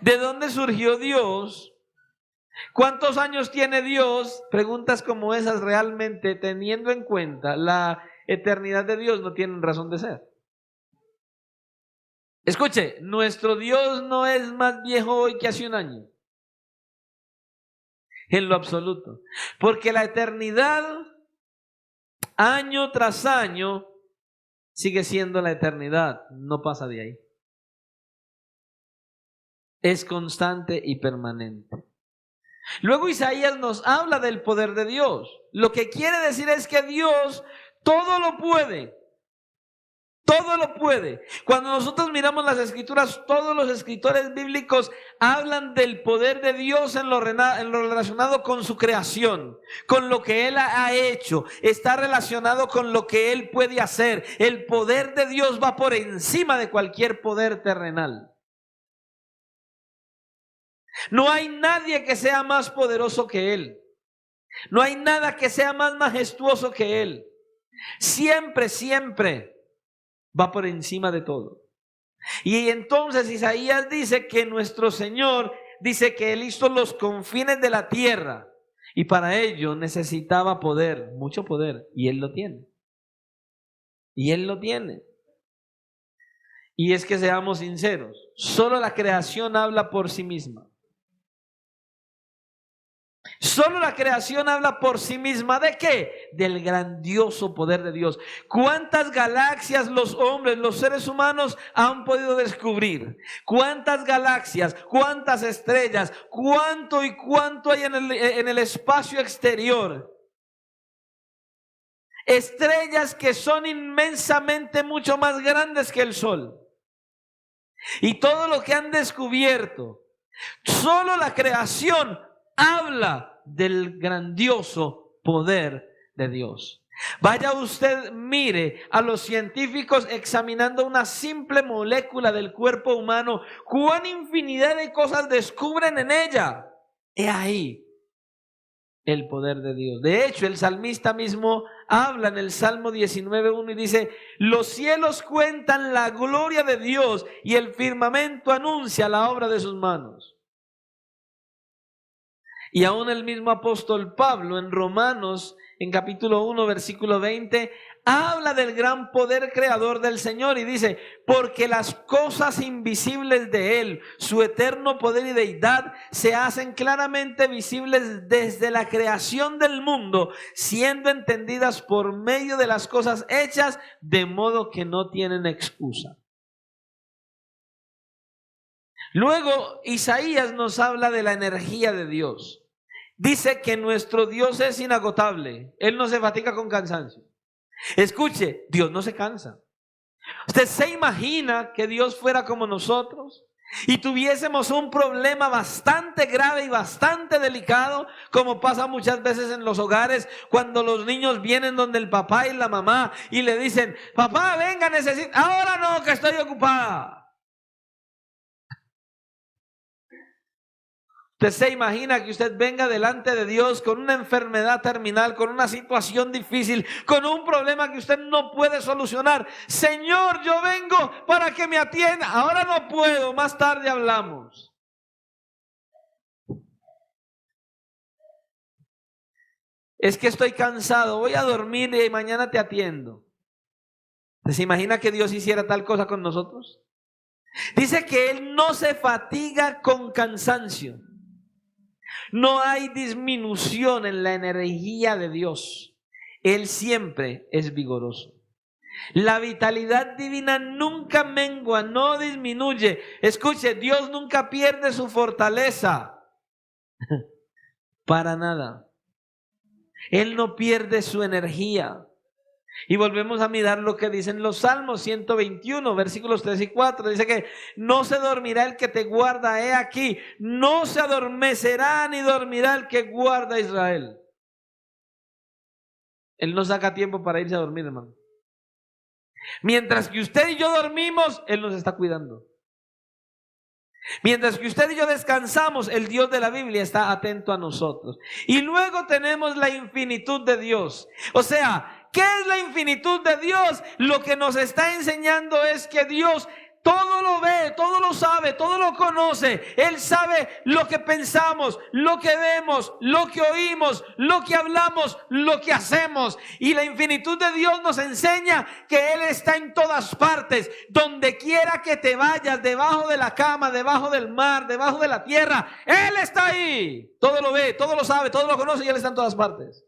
¿De dónde surgió Dios? ¿Cuántos años tiene Dios? Preguntas como esas realmente, teniendo en cuenta la eternidad de Dios, no tienen razón de ser. Escuche, nuestro Dios no es más viejo hoy que hace un año. En lo absoluto. Porque la eternidad, año tras año, sigue siendo la eternidad, no pasa de ahí. Es constante y permanente. Luego Isaías nos habla del poder de Dios. Lo que quiere decir es que Dios todo lo puede. Todo lo puede. Cuando nosotros miramos las escrituras, todos los escritores bíblicos hablan del poder de Dios en lo relacionado con su creación, con lo que Él ha hecho. Está relacionado con lo que Él puede hacer. El poder de Dios va por encima de cualquier poder terrenal. No hay nadie que sea más poderoso que Él. No hay nada que sea más majestuoso que Él. Siempre, siempre va por encima de todo. Y entonces Isaías dice que nuestro Señor dice que Él hizo los confines de la tierra y para ello necesitaba poder, mucho poder, y Él lo tiene. Y Él lo tiene. Y es que seamos sinceros, solo la creación habla por sí misma. Solo la creación habla por sí misma. ¿De qué? Del grandioso poder de Dios. ¿Cuántas galaxias los hombres, los seres humanos han podido descubrir? ¿Cuántas galaxias? ¿Cuántas estrellas? ¿Cuánto y cuánto hay en el espacio exterior? Estrellas que son inmensamente mucho más grandes que el Sol. Y todo lo que han descubierto, solo la creación habla del grandioso poder de Dios. Vaya usted, mire a los científicos examinando una simple molécula del cuerpo humano, cuán infinidad de cosas descubren en ella. He ahí el poder de Dios. De hecho, el salmista mismo habla en el Salmo 19:1 y dice: los cielos cuentan la gloria de Dios y el firmamento anuncia la obra de sus manos. Y aún el mismo apóstol Pablo en Romanos, en capítulo 1, versículo 20, habla del gran poder creador del Señor y dice: porque las cosas invisibles de Él, su eterno poder y deidad, se hacen claramente visibles desde la creación del mundo, siendo entendidas por medio de las cosas hechas, de modo que no tienen excusa. Luego Isaías nos habla de la energía de Dios. dice que nuestro Dios es inagotable. Él no se fatiga con cansancio. Escuche, Dios no se cansa. ¿Usted se imagina que Dios fuera como nosotros y tuviésemos un problema bastante grave y bastante delicado, como pasa muchas veces en los hogares, cuando los niños vienen donde el papá y la mamá y le dicen: papá, venga, necesito, ahora no, que estoy ocupada? ¿Usted se imagina que usted venga delante de Dios con una enfermedad terminal, con una situación difícil, con un problema que usted no puede solucionar? Señor, yo vengo para que me atienda. Ahora no puedo, más tarde hablamos. Es que estoy cansado, voy a dormir y mañana te atiendo. ¿Se imagina que Dios hiciera tal cosa con nosotros? Dice que Él no se fatiga con cansancio. No hay disminución en la energía de Dios. Él siempre es vigoroso. La vitalidad divina nunca mengua, no disminuye. Escuche, Dios nunca pierde su fortaleza. Para nada. Él no pierde su energía. Y volvemos a mirar lo que dicen los Salmos 121, versículos 3 y 4. Dice que no se dormirá el que te guarda, he aquí, no se adormecerá ni dormirá el que guarda a Israel. Él no saca tiempo para irse a dormir, hermano. Mientras que usted y yo dormimos, Él nos está cuidando. Mientras que usted y yo descansamos, el Dios de la Biblia está atento a nosotros. Y luego tenemos la infinitud de Dios. O sea, ¿qué es la infinitud de Dios? Lo que nos está enseñando es que Dios todo lo ve, todo lo sabe, todo lo conoce. Él sabe lo que pensamos, lo que vemos, lo que oímos, lo que hablamos, lo que hacemos. Y la infinitud de Dios nos enseña que Él está en todas partes. Donde quiera que te vayas, debajo de la cama, debajo del mar, debajo de la tierra, Él está ahí. Todo lo ve, todo lo sabe, todo lo conoce y Él está en todas partes.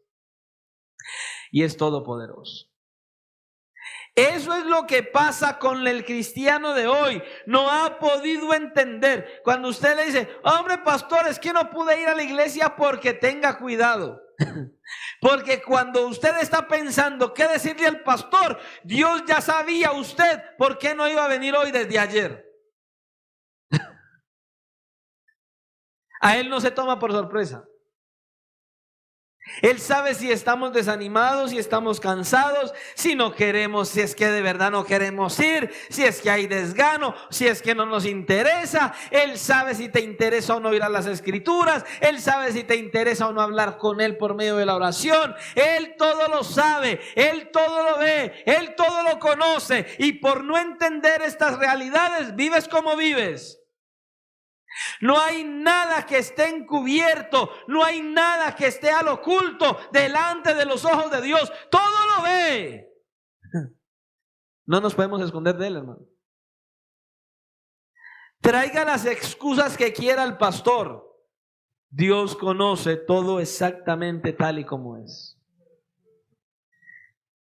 Y es todopoderoso. Eso es lo que pasa con el cristiano de hoy. No ha podido entender. Cuando usted le dice: hombre, pastor, es que no pude ir a la iglesia porque tenga cuidado. Porque cuando usted está pensando qué decirle al pastor, Dios ya sabía usted por qué no iba a venir hoy desde ayer. A Él no se toma por sorpresa. Él sabe si estamos desanimados, si estamos cansados, si no queremos, si es que de verdad no queremos ir, si es que hay desgano, si es que no nos interesa. Él sabe si te interesa o no ir a las escrituras. Él sabe si te interesa o no hablar con Él por medio de la oración. Él todo lo sabe, Él todo lo ve, Él todo lo conoce. Y por no entender estas realidades, vives como vives. No hay nada que esté encubierto, no hay nada que esté al oculto delante de los ojos de Dios. Todo lo ve. No nos podemos esconder de Él, hermano. Traiga las excusas que quiera el pastor. Dios conoce todo exactamente tal y como es.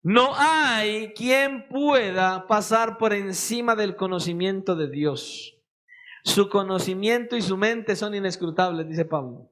No hay quien pueda pasar por encima del conocimiento de Dios. Su conocimiento y su mente son inescrutables, dice Pablo.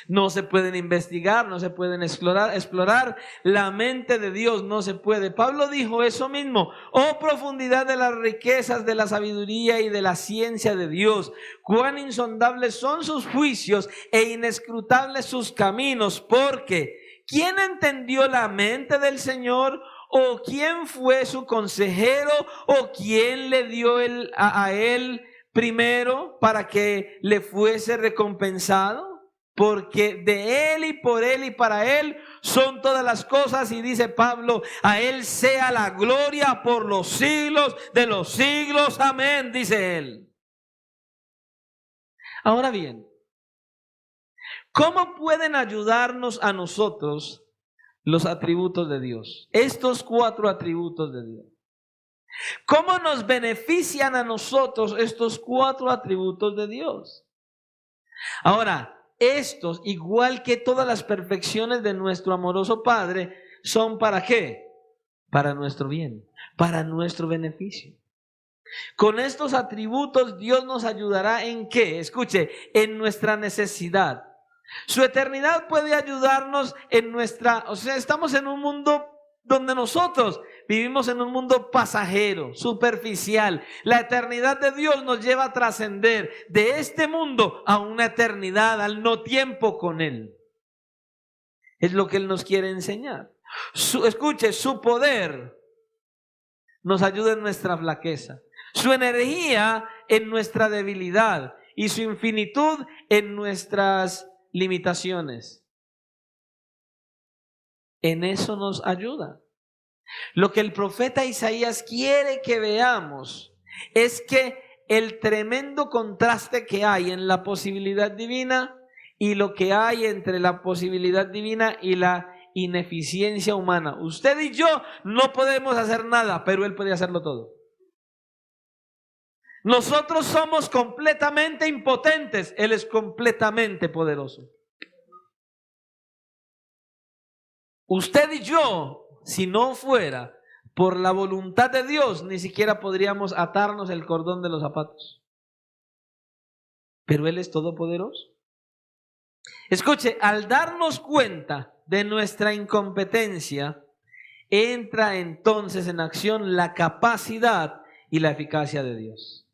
No se pueden investigar, no se pueden explorar la mente de Dios, no se puede. Pablo dijo eso mismo: oh profundidad de las riquezas, de la sabiduría y de la ciencia de Dios, cuán insondables son sus juicios e inescrutables sus caminos, porque ¿quién entendió la mente del Señor? ¿O quién fue su consejero? ¿O quién le dio a él primero para que le fuese recompensado? Porque de Él y por Él y para Él son todas las cosas. Y dice Pablo: a Él sea la gloria por los siglos de los siglos. Amén, dice Él. Ahora bien, ¿cómo pueden ayudarnos a nosotros los atributos de Dios? Estos 4 atributos de Dios. ¿Cómo nos benefician a nosotros estos 4 atributos de Dios? Ahora, estos, igual que todas las perfecciones de nuestro amoroso Padre, son ¿para qué? Para nuestro bien, para nuestro beneficio. Con estos atributos Dios nos ayudará ¿en qué? Escuche, en nuestra necesidad. Su eternidad puede ayudarnos en estamos en un mundo donde nosotros vivimos en un mundo pasajero, superficial. La eternidad de Dios nos lleva a trascender de este mundo a una eternidad, al no tiempo con Él. Es lo que Él nos quiere enseñar. Escuche, su poder nos ayuda en nuestra flaqueza, su energía en nuestra debilidad y su infinitud en nuestras limitaciones. En eso nos ayuda. Lo que el profeta Isaías quiere que veamos es que el tremendo contraste que hay en la posibilidad divina y lo que hay entre la posibilidad divina y la ineficiencia humana. Usted y yo no podemos hacer nada, pero Él puede hacerlo todo. Nosotros somos completamente impotentes, Él es completamente poderoso. Usted y yo, si no fuera por la voluntad de Dios, ni siquiera podríamos atarnos el cordón de los zapatos. Pero Él es todopoderoso. Escuche, al darnos cuenta de nuestra incompetencia, entra entonces en acción la capacidad y la eficacia de Dios.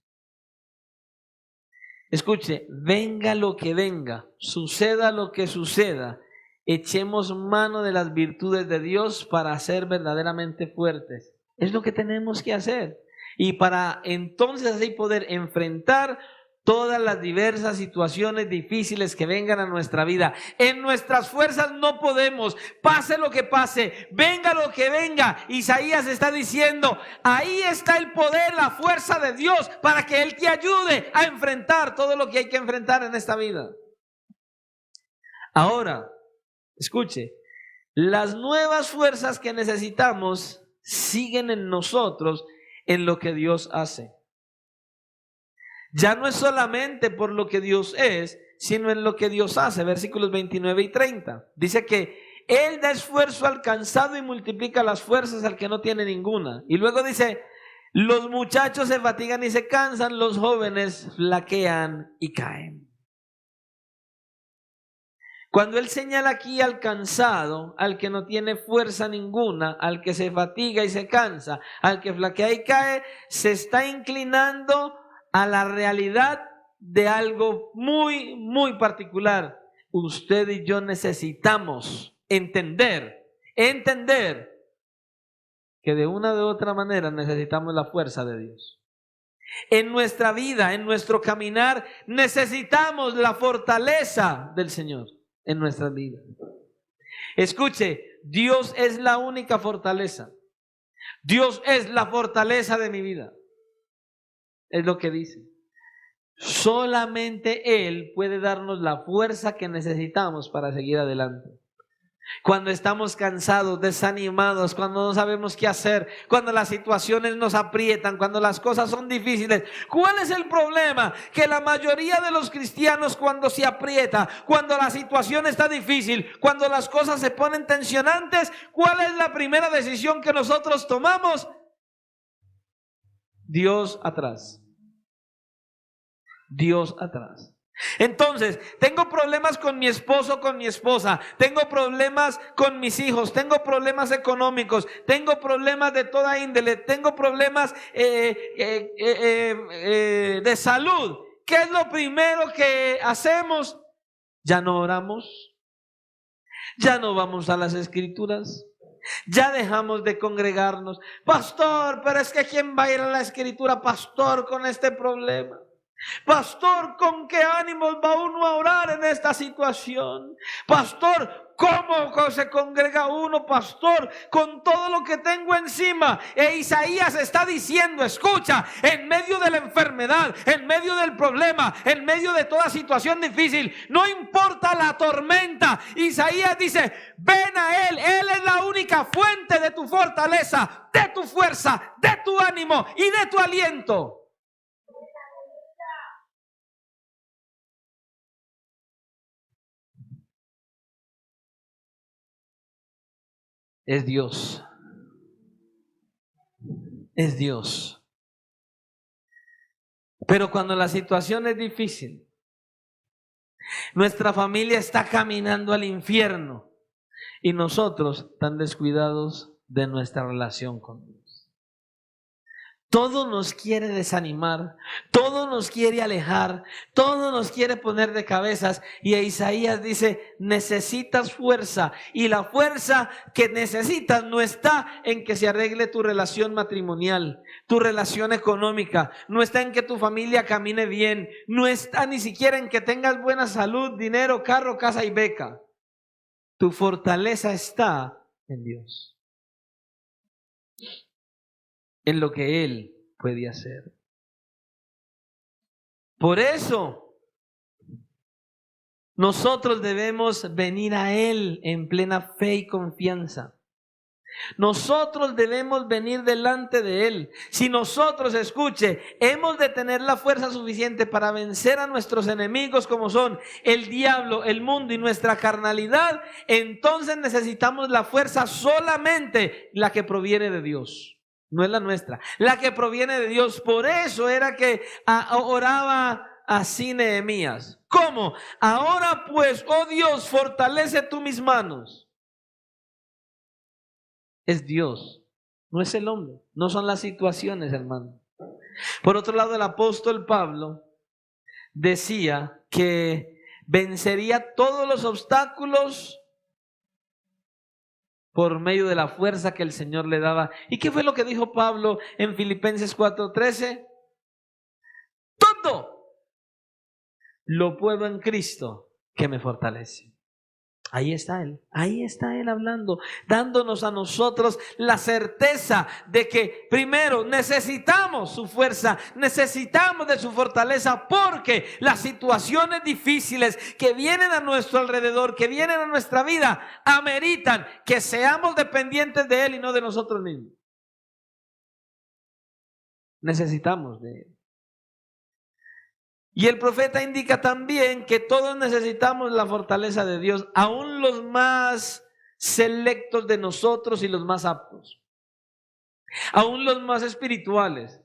Escuche, venga lo que venga, suceda lo que suceda, echemos mano de las virtudes de Dios para ser verdaderamente fuertes. Es lo que tenemos que hacer. Y para entonces así poder enfrentar todas las diversas situaciones difíciles que vengan a nuestra vida. En nuestras fuerzas no podemos, pase lo que pase, venga lo que venga. Isaías está diciendo, ahí está el poder, la fuerza de Dios para que Él te ayude a enfrentar todo lo que hay que enfrentar en esta vida. Ahora, escuche, las nuevas fuerzas que necesitamos siguen en nosotros en lo que Dios hace. Ya no es solamente por lo que Dios es, sino en lo que Dios hace. Versículos 29 y 30. Dice que Él da esfuerzo al cansado y multiplica las fuerzas al que no tiene ninguna. Y luego dice, los muchachos se fatigan y se cansan, los jóvenes flaquean y caen. Cuando Él señala aquí al cansado, al que no tiene fuerza ninguna, al que se fatiga y se cansa, al que flaquea y cae, se está inclinando a la realidad de algo muy, muy particular. Usted y yo necesitamos entender que de una u otra manera necesitamos la fuerza de Dios. En nuestra vida, en nuestro caminar, necesitamos la fortaleza del Señor en nuestras vidas. Escuche, Dios es la única fortaleza. Dios es la fortaleza de mi vida. Es lo que dice. Solamente Él puede darnos la fuerza que necesitamos para seguir adelante. Cuando estamos cansados, desanimados, cuando no sabemos qué hacer, cuando las situaciones nos aprietan, cuando las cosas son difíciles. ¿Cuál es el problema? Que la mayoría de los cristianos, cuando se aprieta, cuando la situación está difícil, cuando las cosas se ponen tensionantes, ¿cuál es la primera decisión que nosotros tomamos? Dios atrás. Dios atrás. Entonces, tengo problemas con mi esposo, con mi esposa, tengo problemas con mis hijos, tengo problemas económicos, tengo problemas de toda índole, tengo problemas de salud. ¿Qué es lo primero que hacemos? Ya no oramos, ya no vamos a las escrituras, ya dejamos de congregarnos. Pastor, pero es que ¿quién va a ir a la escritura, pastor, con este problema? Pastor, ¿con qué ánimos va uno a orar en esta situación? Pastor, ¿cómo se congrega uno, pastor, con todo lo que tengo encima? E Isaías está diciendo, escucha, en medio de la enfermedad, en medio del problema, en medio de toda situación difícil, no importa la tormenta, Isaías dice, ven a Él, Él es la única fuente de tu fortaleza, de tu fuerza, de tu ánimo y de tu aliento. Es Dios. Es Dios. Pero cuando la situación es difícil, Nuestra familia está caminando al infierno y nosotros tan descuidados de nuestra relación con Dios. Todo nos quiere desanimar, todo nos quiere alejar, todo nos quiere poner de cabezas. Y Isaías dice, necesitas fuerza. Y la fuerza que necesitas no está en que se arregle tu relación matrimonial, tu relación económica, no está en que tu familia camine bien, no está ni siquiera en que tengas buena salud, dinero, carro, casa y beca. Tu fortaleza está en Dios, en lo que Él puede hacer. Por eso, nosotros debemos venir a Él en plena fe y confianza. Nosotros debemos venir delante de Él. Si nosotros, escuche, hemos de tener la fuerza suficiente para vencer a nuestros enemigos como son el diablo, el mundo y nuestra carnalidad, entonces necesitamos la fuerza solamente la que proviene de Dios. No es la nuestra, la que proviene de Dios. Por eso era que oraba así Nehemías. ¿Cómo? Ahora pues, oh Dios, fortalece tú mis manos. Es Dios, no es el hombre, no son las situaciones, hermano. Por otro lado, el apóstol Pablo decía que vencería todos los obstáculos por medio de la fuerza que el Señor le daba. ¿Y qué fue lo que dijo Pablo en Filipenses 4:13? Todo lo puedo en Cristo que me fortalece. Ahí está Él hablando, dándonos a nosotros la certeza de que primero necesitamos su fuerza, necesitamos de su fortaleza, porque las situaciones difíciles que vienen a nuestro alrededor, que vienen a nuestra vida, ameritan que seamos dependientes de Él y no de nosotros mismos. Necesitamos de Él. Y el profeta indica también que todos necesitamos la fortaleza de Dios, aún los más selectos de nosotros y los más aptos, aún los más espirituales,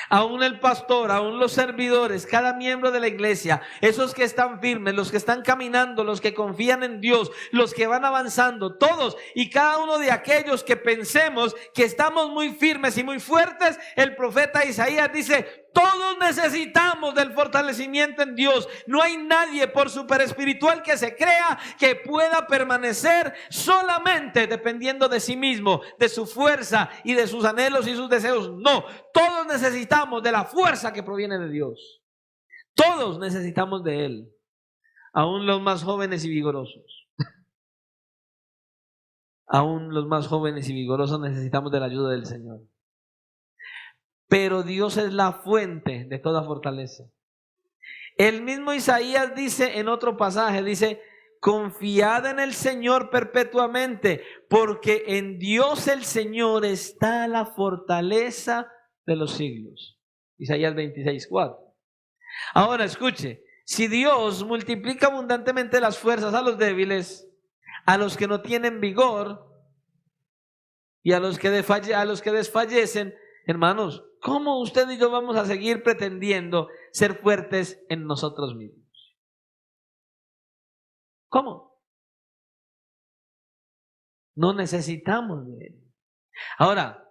aún el pastor, aún los servidores, cada miembro de la iglesia, esos que están firmes, los que están caminando, los que confían en Dios, los que van avanzando, todos y cada uno de aquellos que pensemos que estamos muy firmes y muy fuertes, el profeta Isaías dice, todos necesitamos del fortalecimiento en Dios. No hay nadie, por súper espiritual que se crea, que pueda permanecer solamente dependiendo de sí mismo, de su fuerza y de sus anhelos y sus deseos. No, todos necesitamos de la fuerza que proviene de Dios. Todos necesitamos de Él, aún los más jóvenes y vigorosos. Aún los más jóvenes y vigorosos necesitamos de la ayuda del Señor. Pero Dios es la fuente de toda fortaleza. El mismo Isaías dice en otro pasaje, dice, confiad en el Señor perpetuamente, porque en Dios el Señor está la fortaleza de los siglos. Isaías 26:4. Ahora escuche, si Dios multiplica abundantemente las fuerzas a los débiles, a los que no tienen vigor y a los que desfallecen, hermanos, ¿cómo usted y yo vamos a seguir pretendiendo ser fuertes en nosotros mismos? ¿Cómo? No necesitamos de Él. Ahora,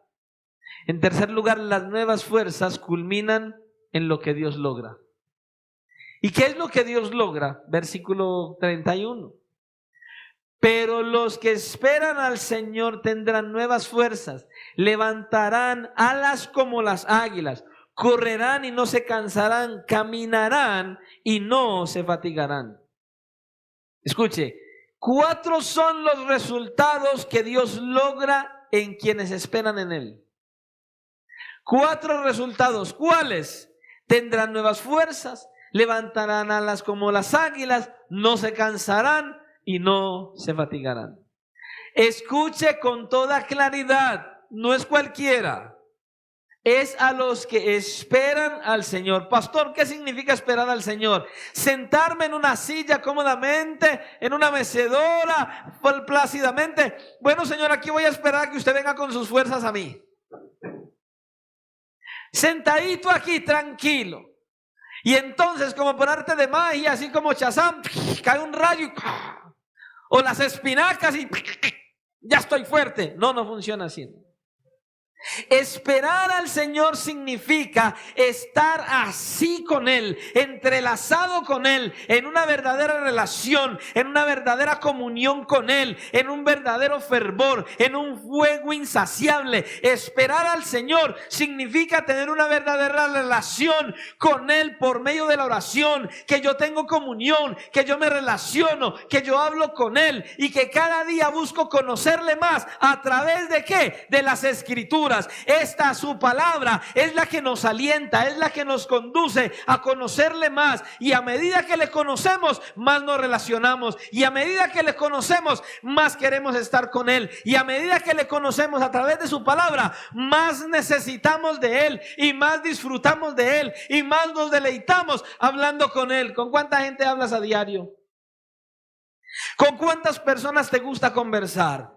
en tercer lugar, las nuevas fuerzas culminan en lo que Dios logra. ¿Y qué es lo que Dios logra? Versículo 31. Pero los que esperan al Señor tendrán nuevas fuerzas, levantarán alas como las águilas, correrán y no se cansarán, caminarán y no se fatigarán. Escuche, 4 son los resultados que Dios logra en quienes esperan en Él. 4 resultados. ¿Cuáles? Tendrán nuevas fuerzas, levantarán alas como las águilas, no se cansarán y no se fatigarán. Escuche con toda claridad, no es cualquiera, es a los que esperan al Señor. Pastor, ¿qué significa esperar al Señor? Sentarme en una silla cómodamente, en una mecedora, plácidamente. Bueno, Señor, aquí voy a esperar a que usted venga con sus fuerzas a mí. Sentadito aquí, tranquilo. Y entonces, como por arte de magia, así como Shazam, cae un rayo o las espinacas y ya estoy fuerte. No, no funciona así. Esperar al Señor significa estar así con Él, entrelazado con Él, en una verdadera relación, en una verdadera comunión con Él, en un verdadero fervor, en un fuego insaciable. Esperar al Señor significa tener una verdadera relación con Él por medio de la oración, que yo tengo comunión, que yo me relaciono, que yo hablo con Él y que cada día busco conocerle más. ¿A través de qué? De las Escrituras. Esta su palabra es la que nos alienta, es la que nos conduce a conocerle más, y a medida que le conocemos, más nos relacionamos, y a medida que le conocemos, más queremos estar con Él, y a medida que le conocemos a través de su palabra, más necesitamos de Él, y más disfrutamos de Él, y más nos deleitamos hablando con Él. ¿Con cuánta gente hablas a diario? ¿Con cuántas personas te gusta conversar?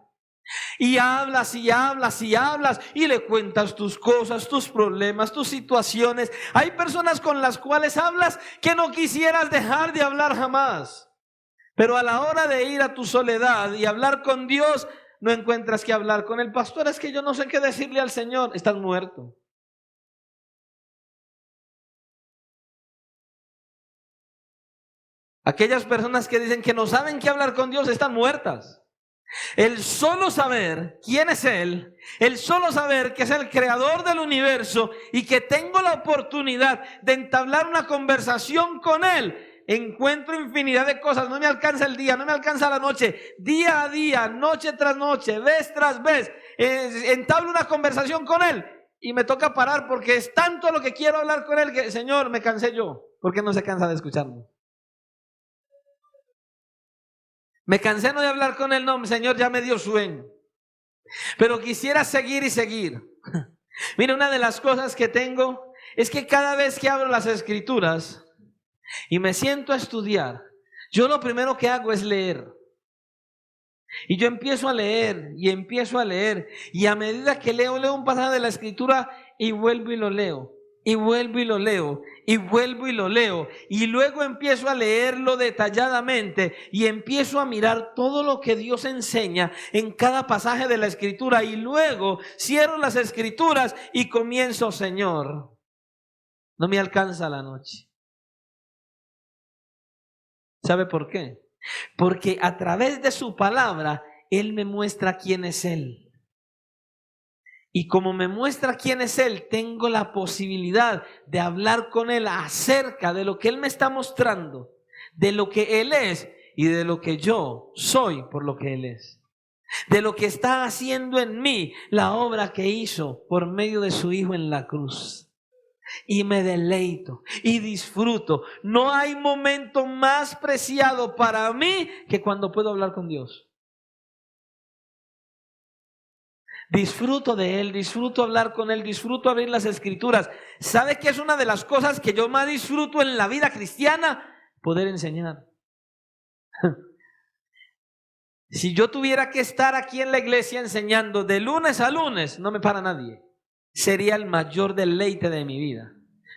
Y hablas y hablas y hablas y le cuentas tus cosas, tus problemas, tus situaciones. Hay personas con las cuales hablas que no quisieras dejar de hablar jamás, pero a la hora de ir a tu soledad y hablar con Dios, no encuentras que hablar con el pastor. Es que yo no sé qué decirle al Señor. Estás muerto. Aquellas personas que dicen que no saben qué hablar con Dios están muertas. El solo saber quién es Él, el solo saber que es el creador del universo y que tengo la oportunidad de entablar una conversación con Él, encuentro infinidad de cosas. No me alcanza el día, no me alcanza la noche, día a día, noche tras noche, vez tras vez, entablo una conversación con Él y me toca parar porque es tanto lo que quiero hablar con Él que, Señor, me cansé yo. ¿Por qué no se cansa de escucharme? Me cansé no de hablar con Él, no, Señor, ya me dio sueño. Pero quisiera seguir y seguir. Mira, una de las cosas que tengo es que cada vez que abro las Escrituras y me siento a estudiar, yo lo primero que hago es leer. Y yo empiezo a leer y empiezo a leer. Y a medida que leo un pasaje de la Escritura y vuelvo y lo leo. Y vuelvo y lo leo, y vuelvo y lo leo, y luego empiezo a leerlo detalladamente y empiezo a mirar todo lo que Dios enseña en cada pasaje de la Escritura, y luego cierro las Escrituras y comienzo, Señor, no me alcanza la noche. ¿Sabe por qué? Porque a través de su palabra Él me muestra quién es Él. Y como me muestra quién es Él, tengo la posibilidad de hablar con Él acerca de lo que Él me está mostrando, de lo que Él es y de lo que yo soy por lo que Él es. De lo que está haciendo en mí, la obra que hizo por medio de su Hijo en la cruz. Y me deleito y disfruto. No hay momento más preciado para mí que cuando puedo hablar con Dios. Disfruto de Él, disfruto hablar con Él, disfruto abrir las Escrituras. ¿Sabe qué es una de las cosas que yo más disfruto en la vida cristiana? Poder enseñar. Si yo tuviera que estar aquí en la iglesia enseñando de lunes a lunes, no me para nadie. Sería el mayor deleite de mi vida.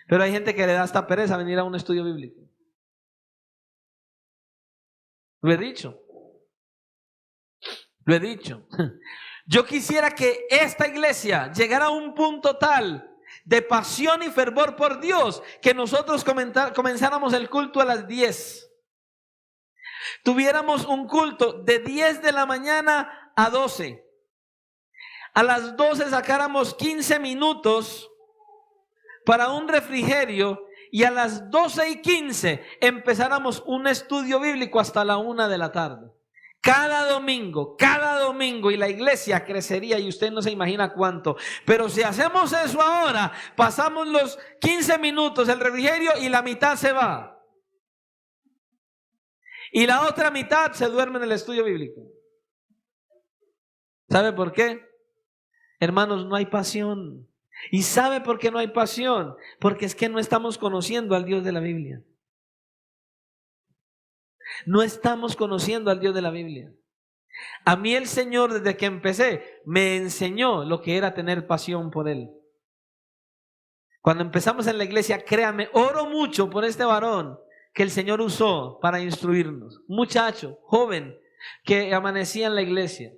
Pero hay gente que le da hasta pereza venir a un estudio bíblico. Lo he dicho. Lo he dicho. Yo quisiera que esta iglesia llegara a un punto tal de pasión y fervor por Dios que nosotros comenzáramos el culto a las 10. Tuviéramos un culto de 10 de la mañana a 12. A las 12 sacáramos 15 minutos para un refrigerio y a las 12:15 empezáramos un estudio bíblico hasta la 1 de la tarde. Cada domingo, y la iglesia crecería y usted no se imagina cuánto. Pero si hacemos eso ahora, pasamos los 15 minutos, el refrigerio, y la mitad se va. Y la otra mitad se duerme en el estudio bíblico. ¿Sabe por qué? Hermanos, no hay pasión. ¿Y sabe por qué no hay pasión? Porque es que no estamos conociendo al Dios de la Biblia. No estamos conociendo al Dios de la Biblia. A mí el Señor, desde que empecé, me enseñó lo que era tener pasión por Él. Cuando empezamos en la iglesia, créame, oro mucho por este varón que el Señor usó para instruirnos. Muchacho, joven, que amanecía en la iglesia.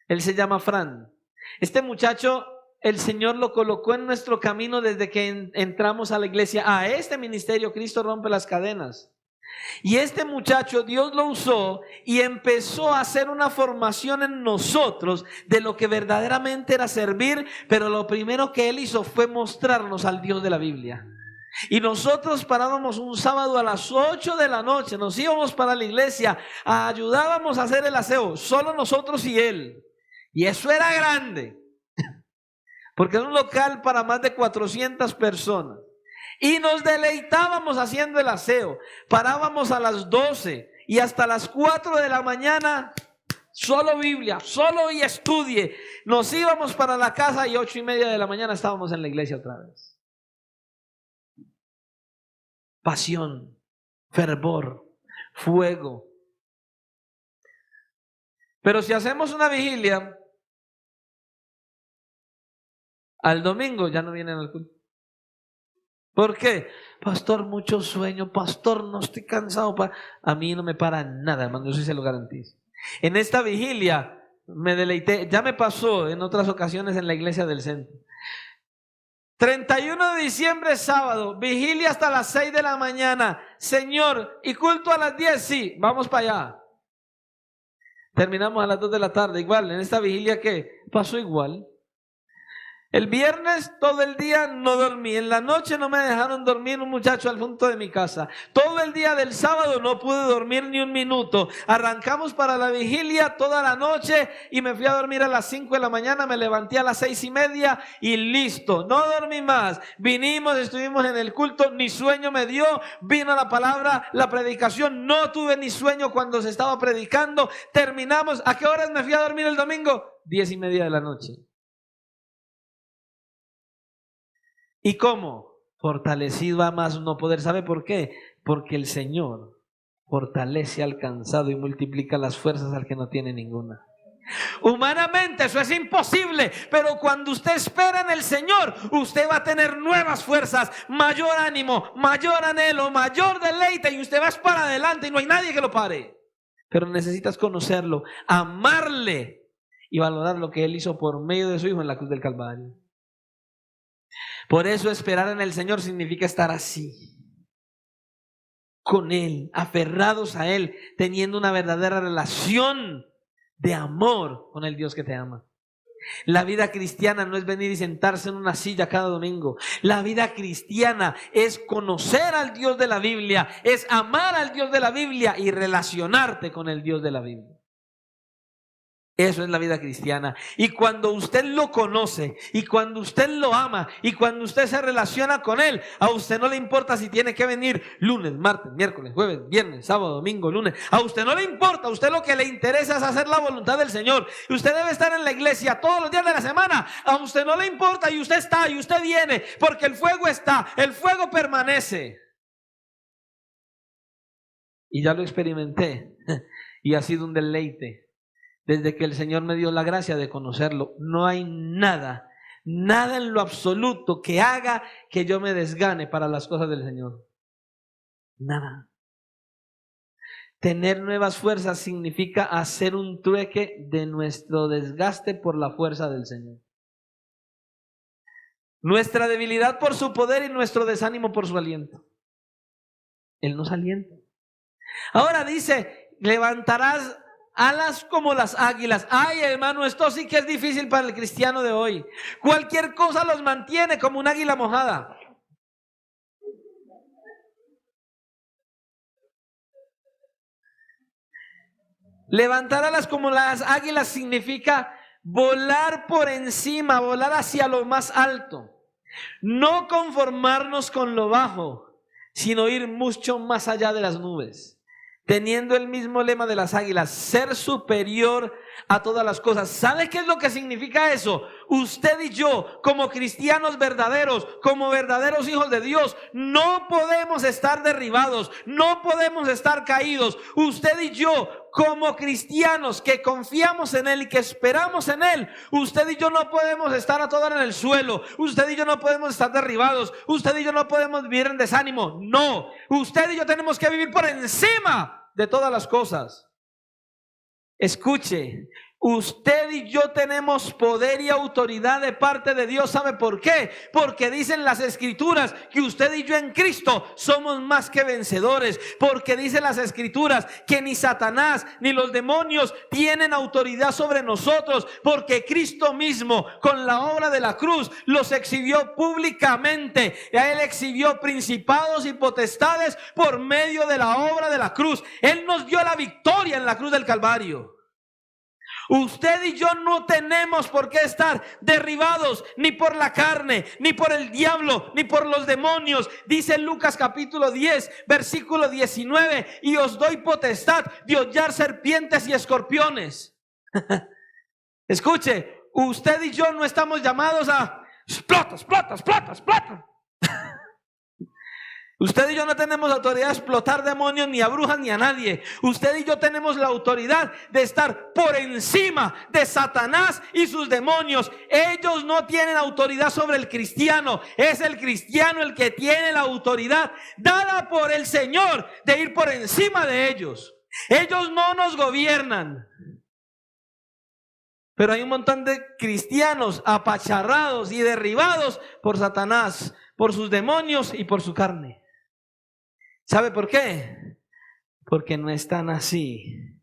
Él se llama Fran. Este muchacho, el Señor lo colocó en nuestro camino desde que entramos a la iglesia, a este ministerio, Cristo Rompe las Cadenas. Y este muchacho Dios lo usó y empezó a hacer una formación en nosotros de lo que verdaderamente era servir, pero lo primero que él hizo fue mostrarnos al Dios de la Biblia. Y nosotros parábamos un sábado a las 8 de la noche, nos íbamos para la iglesia, ayudábamos a hacer el aseo, solo nosotros y él. Y eso era grande, porque era un local para más de 400 personas. Y nos deleitábamos haciendo el aseo. Parábamos a las 12 y hasta las 4 de la mañana, solo Biblia, solo y estudie. Nos íbamos para la casa y 8:30 de la mañana estábamos en la iglesia otra vez. Pasión, fervor, fuego. Pero si hacemos una vigilia, al domingo ya no vienen al culto. ¿Por qué? Pastor, mucho sueño. Pastor, no estoy cansado. A mí no me para nada, hermano, yo sí se lo garantizo. En esta vigilia me deleité. Ya me pasó en otras ocasiones en la iglesia del centro. 31 de diciembre, sábado, vigilia hasta las 6 de la mañana. Señor, ¿y culto a las 10? Sí, vamos para allá. Terminamos a las 2 de la tarde. Igual, en esta vigilia, ¿qué? Pasó igual. El viernes todo el día no dormí. En la noche no me dejaron dormir un muchacho al punto de mi casa. Todo el día del sábado no pude dormir ni un minuto. Arrancamos para la vigilia toda la noche y me fui a dormir a las 5 de la mañana. Me levanté a las 6:30 y listo. No dormí más. Vinimos, estuvimos en el culto. Ni sueño me dio. Vino la palabra, la predicación. No tuve ni sueño cuando se estaba predicando. Terminamos. ¿A qué horas me fui a dormir el domingo? 10:30 de la noche. ¿Y cómo? Fortalecido a más no poder. ¿Sabe por qué? Porque el Señor fortalece al cansado y multiplica las fuerzas al que no tiene ninguna. Humanamente eso es imposible, pero cuando usted espera en el Señor, usted va a tener nuevas fuerzas, mayor ánimo, mayor anhelo, mayor deleite, y usted va para adelante y no hay nadie que lo pare. Pero necesitas conocerlo, amarle y valorar lo que Él hizo por medio de su Hijo en la cruz del Calvario. Por eso esperar en el Señor significa estar así, con Él, aferrados a Él, teniendo una verdadera relación de amor con el Dios que te ama. La vida cristiana no es venir y sentarse en una silla cada domingo. La vida cristiana es conocer al Dios de la Biblia, es amar al Dios de la Biblia y relacionarte con el Dios de la Biblia. Eso es la vida cristiana. Y cuando usted lo conoce, y cuando usted lo ama, y cuando usted se relaciona con Él, a usted no le importa si tiene que venir lunes, martes, miércoles, jueves, viernes, sábado, domingo, lunes. A usted no le importa. A usted lo que le interesa es hacer la voluntad del Señor. Y usted debe estar en la iglesia todos los días de la semana. A usted no le importa y usted está y usted viene, porque el fuego está, el fuego permanece. Y ya lo experimenté y ha sido un deleite. Desde que el Señor me dio la gracia de conocerlo, no hay nada en lo absoluto que haga que yo me desgane para las cosas del Señor. Nada. Tener nuevas fuerzas significa hacer un trueque de nuestro desgaste por la fuerza del Señor. Nuestra debilidad por su poder y nuestro desánimo por su aliento. Él nos alienta. Ahora dice, levantarás alas como las águilas. Ay, hermano, esto sí que es difícil para el cristiano de hoy. Cualquier cosa los mantiene como un águila mojada. Levantar alas como las águilas significa volar por encima, volar hacia lo más alto. No conformarnos con lo bajo, sino ir mucho más allá de las nubes. Teniendo el mismo lema de las águilas, ser superior a todas las cosas. ¿Sabe qué es lo que significa eso? Usted y yo, como cristianos verdaderos, como verdaderos hijos de Dios, no podemos estar derribados, no podemos estar caídos. Usted y yo, como cristianos que confiamos en Él y que esperamos en Él, usted y yo no podemos estar a todas en el suelo. Usted y yo no podemos estar derribados. Usted y yo no podemos vivir en desánimo. No, usted y yo tenemos que vivir por encima de todas las cosas. Escuche, usted y yo tenemos poder y autoridad de parte de Dios. ¿Sabe por qué? Porque dicen las Escrituras que usted y yo en Cristo somos más que vencedores. Porque dicen las Escrituras que ni Satanás ni los demonios tienen autoridad sobre nosotros. Porque Cristo mismo, con la obra de la cruz, los exhibió públicamente. Él exhibió principados y potestades por medio de la obra de la cruz. Él nos dio la victoria en la cruz del Calvario. Usted y yo no tenemos por qué estar derribados ni por la carne, ni por el diablo, ni por los demonios. Dice Lucas capítulo 10, versículo 19: y os doy potestad de hollar serpientes y escorpiones. Escuche, usted y yo no estamos llamados a explota. Usted y yo no tenemos autoridad de explotar demonios, ni a brujas, ni a nadie. Usted y yo tenemos la autoridad de estar por encima de Satanás y sus demonios. Ellos no tienen autoridad sobre el cristiano. Es el cristiano el que tiene la autoridad dada por el Señor de ir por encima de ellos. Ellos no nos gobiernan. Pero hay un montón de cristianos apacharrados y derribados por Satanás, por sus demonios y por su carne. ¿Sabe por qué? Porque no están así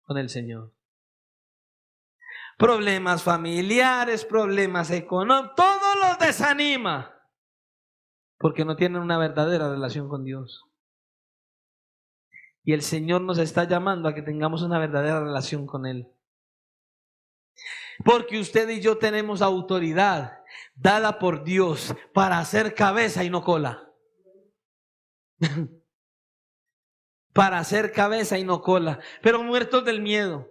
con el Señor. Problemas familiares, problemas económicos, todo los desanima. Porque no tienen una verdadera relación con Dios. Y el Señor nos está llamando a que tengamos una verdadera relación con Él. Porque usted y yo tenemos autoridad dada por Dios para hacer cabeza y no cola. Para hacer cabeza y no cola. Pero muertos del miedo,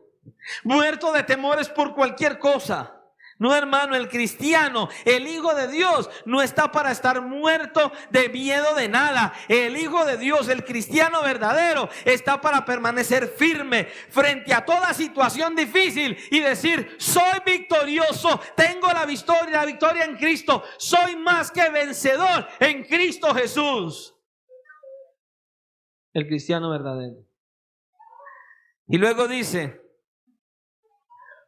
muertos de temores por cualquier cosa. No, hermano, el cristiano, el Hijo de Dios, no está para estar muerto de miedo de nada. El Hijo de Dios, el cristiano verdadero, está para permanecer firme frente a toda situación difícil y decir: soy victorioso, tengo la victoria en Cristo, soy más que vencedor en Cristo Jesús. El cristiano verdadero. Y luego dice: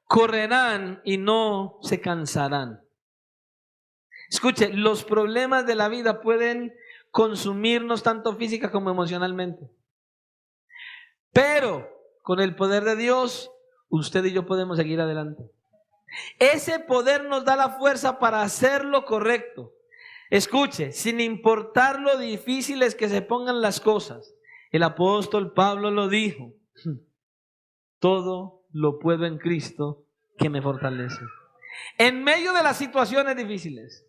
correrán y no se cansarán. Escuche, los problemas de la vida pueden consumirnos tanto física como emocionalmente. Pero con el poder de Dios, usted y yo podemos seguir adelante. Ese poder nos da la fuerza para hacer lo correcto. Escuche, sin importar lo difíciles que se pongan las cosas. El apóstol Pablo lo dijo: todo lo puedo en Cristo que me fortalece. En medio de las situaciones difíciles.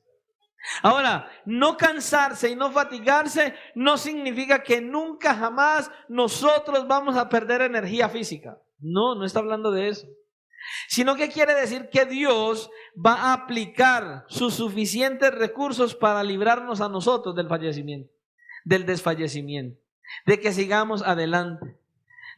Ahora, no cansarse y no fatigarse no significa que nunca jamás nosotros vamos a perder energía física. No, no está hablando de eso. Sino que quiere decir que Dios va a aplicar sus suficientes recursos para librarnos a nosotros del fallecimiento, del desfallecimiento, de que sigamos adelante.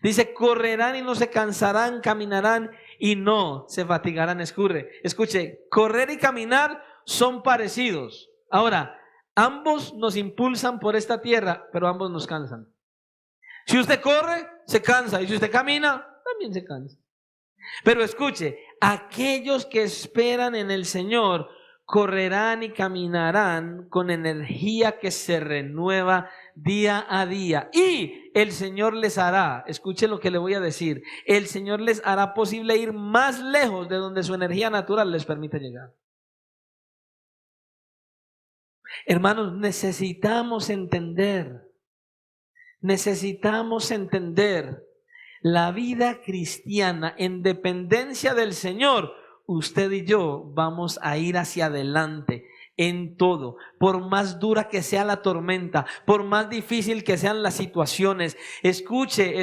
Dice: correrán y no se cansarán, caminarán y no se fatigarán. Escuche, correr y caminar son parecidos. Ahora, ambos nos impulsan por esta tierra, pero ambos nos cansan. Si usted corre, se cansa, y si usted camina, también se cansa. Pero escuche, aquellos que esperan en el Señor correrán y caminarán con energía que se renueva día a día. Y el Señor les hará, escuche lo que le voy a decir, el Señor les hará posible ir más lejos de donde su energía natural les permite llegar. Hermanos, necesitamos entender la vida cristiana en dependencia del Señor. Usted y yo vamos a ir hacia adelante en todo, por más dura que sea la tormenta, por más difícil que sean las situaciones. Escuche,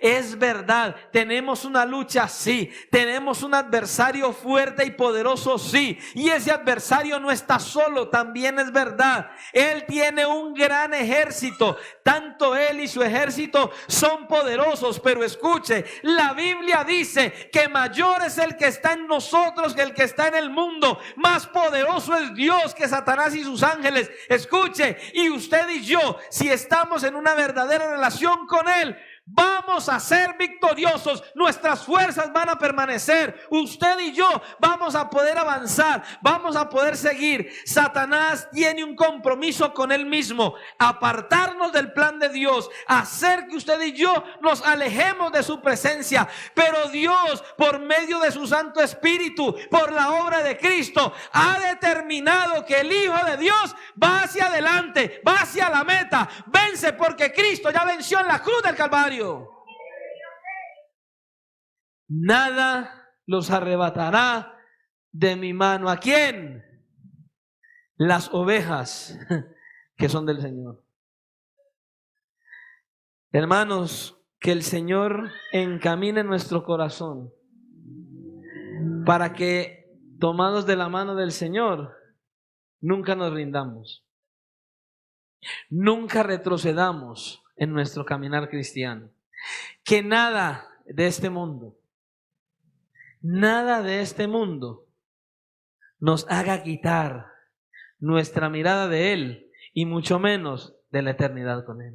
es verdad, tenemos una lucha, sí, tenemos un adversario fuerte y poderoso, sí, y ese adversario no está solo, también es verdad. Él tiene un gran ejército, tanto él y su ejército son poderosos, pero escuche, la Biblia dice que mayor es el que está en nosotros que el que está en el mundo, más poderoso es Dios que Satanás y sus ángeles. Escuche, y usted y yo, si estamos en una verdadera relación con Él, vamos a ser victoriosos, nuestras fuerzas van a permanecer, usted y yo vamos a poder avanzar, vamos a poder seguir. Satanás tiene un compromiso con él mismo: apartarnos del plan de Dios, hacer que usted y yo nos alejemos de su presencia. Pero Dios, por medio de su Santo Espíritu, por la obra de Cristo, ha determinado que el Hijo de Dios va hacia adelante, va hacia la meta, vence, porque Cristo ya venció en la cruz del Calvario. Nada los arrebatará de mi mano. ¿A quién? Las ovejas que son del Señor. Hermanos, que el Señor encamine nuestro corazón para que, tomados de la mano del Señor, nunca nos rindamos, nunca retrocedamos en nuestro caminar cristiano. Que nada de este mundo nos haga quitar nuestra mirada de Él, y mucho menos de la eternidad con Él.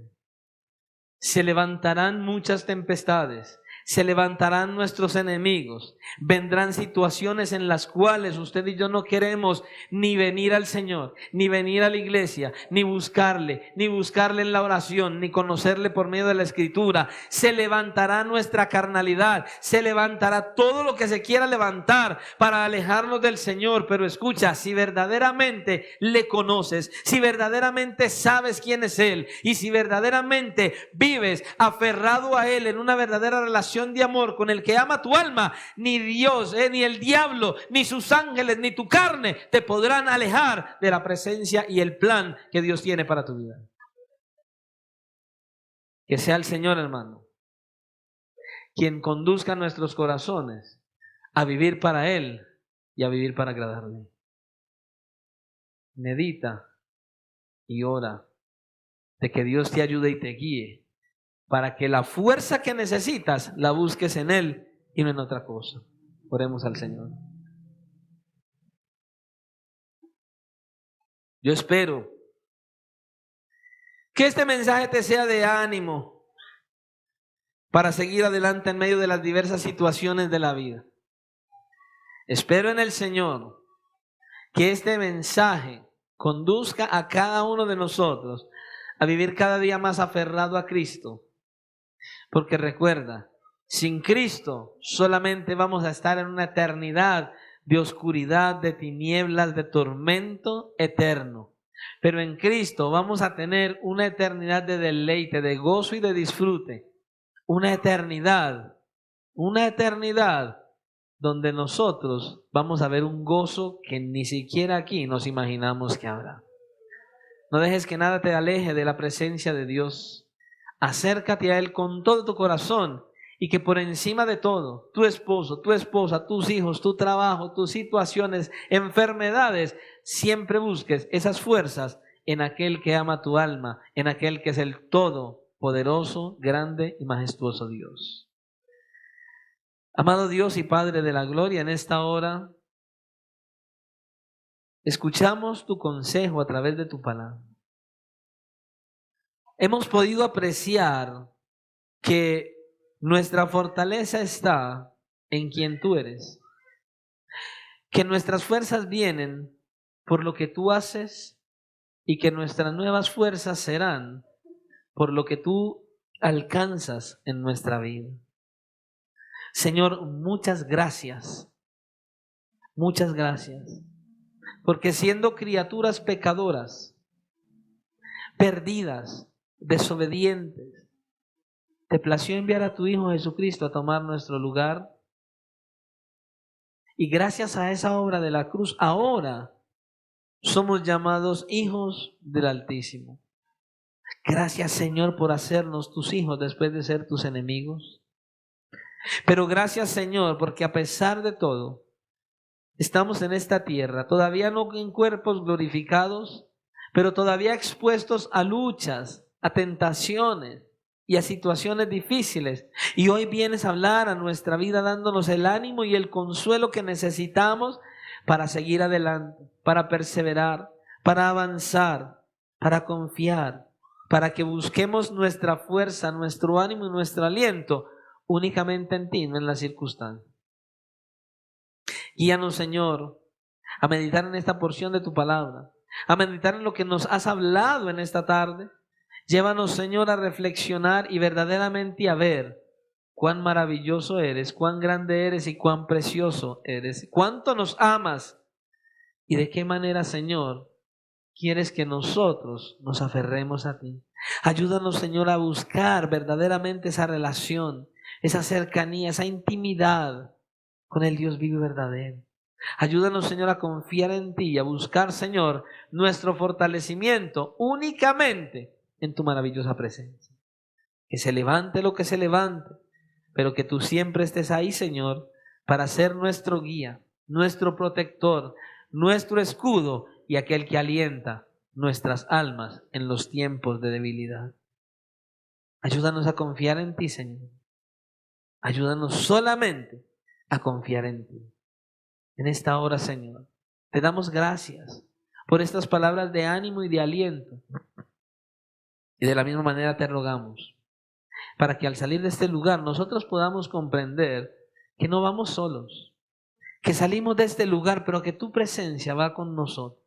Se levantarán muchas tempestades, se levantarán nuestros enemigos, vendrán situaciones en las cuales usted y yo no queremos ni venir al Señor, ni venir a la iglesia, ni buscarle en la oración, ni conocerle por medio de la Escritura. Se levantará nuestra carnalidad, se levantará todo lo que se quiera levantar para alejarnos del Señor. Pero escucha, si verdaderamente le conoces, si verdaderamente sabes quién es Él, y si verdaderamente vives aferrado a Él en una verdadera relación de amor con el que ama tu alma, ni Dios, ni el diablo, ni sus ángeles, ni tu carne te podrán alejar de la presencia y el plan que Dios tiene para tu vida. Que sea el Señor, hermano, quien conduzca nuestros corazones a vivir para Él y a vivir para agradarle. Medita y ora de que Dios te ayude y te guíe, para que la fuerza que necesitas la busques en Él y no en otra cosa. Oremos al Señor. Yo espero que este mensaje te sea de ánimo para seguir adelante en medio de las diversas situaciones de la vida. Espero en el Señor que este mensaje conduzca a cada uno de nosotros a vivir cada día más aferrado a Cristo. Porque recuerda, sin Cristo solamente vamos a estar en una eternidad de oscuridad, de tinieblas, de tormento eterno. Pero en Cristo vamos a tener una eternidad de deleite, de gozo y de disfrute. Una eternidad donde nosotros vamos a ver un gozo que ni siquiera aquí nos imaginamos que habrá. No dejes que nada te aleje de la presencia de Dios. Acércate a Él con todo tu corazón, y que por encima de todo, tu esposo, tu esposa, tus hijos, tu trabajo, tus situaciones, enfermedades, siempre busques esas fuerzas en aquel que ama tu alma, en aquel que es el todopoderoso, grande y majestuoso Dios. Amado Dios y Padre de la gloria, en esta hora escuchamos tu consejo a través de tu palabra. Hemos podido apreciar que nuestra fortaleza está en quien tú eres, que nuestras fuerzas vienen por lo que tú haces, y que nuestras nuevas fuerzas serán por lo que tú alcanzas en nuestra vida. Señor, muchas gracias, porque siendo criaturas pecadoras, perdidas, desobedientes, te plació enviar a tu Hijo Jesucristo a tomar nuestro lugar. Y gracias a esa obra de la cruz, ahora somos llamados hijos del Altísimo. Gracias, Señor, por hacernos tus hijos después de ser tus enemigos. Pero gracias, Señor, porque a pesar de todo, estamos en esta tierra, todavía no en cuerpos glorificados, pero todavía expuestos a luchas, a tentaciones y a situaciones difíciles. Y hoy vienes a hablar a nuestra vida dándonos el ánimo y el consuelo que necesitamos para seguir adelante, para perseverar, para avanzar, para confiar, para que busquemos nuestra fuerza, nuestro ánimo y nuestro aliento únicamente en ti, no en las circunstancias. Guíanos, Señor, a meditar en esta porción de tu palabra, a meditar en lo que nos has hablado en esta tarde. Llévanos, Señor, a reflexionar y verdaderamente a ver cuán maravilloso eres, cuán grande eres y cuán precioso eres, cuánto nos amas y de qué manera, Señor, quieres que nosotros nos aferremos a ti. Ayúdanos, Señor, a buscar verdaderamente esa relación, esa cercanía, esa intimidad con el Dios vivo y verdadero. Ayúdanos, Señor, a confiar en ti y a buscar, Señor, nuestro fortalecimiento únicamente en tu maravillosa presencia. Que se levante lo que se levante, pero que tú siempre estés ahí, Señor, para ser nuestro guía, nuestro protector, nuestro escudo y aquel que alienta nuestras almas en los tiempos de debilidad. Ayúdanos a confiar en ti, Señor. Ayúdanos solamente a confiar en ti. En esta hora, Señor, te damos gracias por estas palabras de ánimo y de aliento. Y de la misma manera te rogamos para que al salir de este lugar nosotros podamos comprender que no vamos solos, que salimos de este lugar, pero que tu presencia va con nosotros.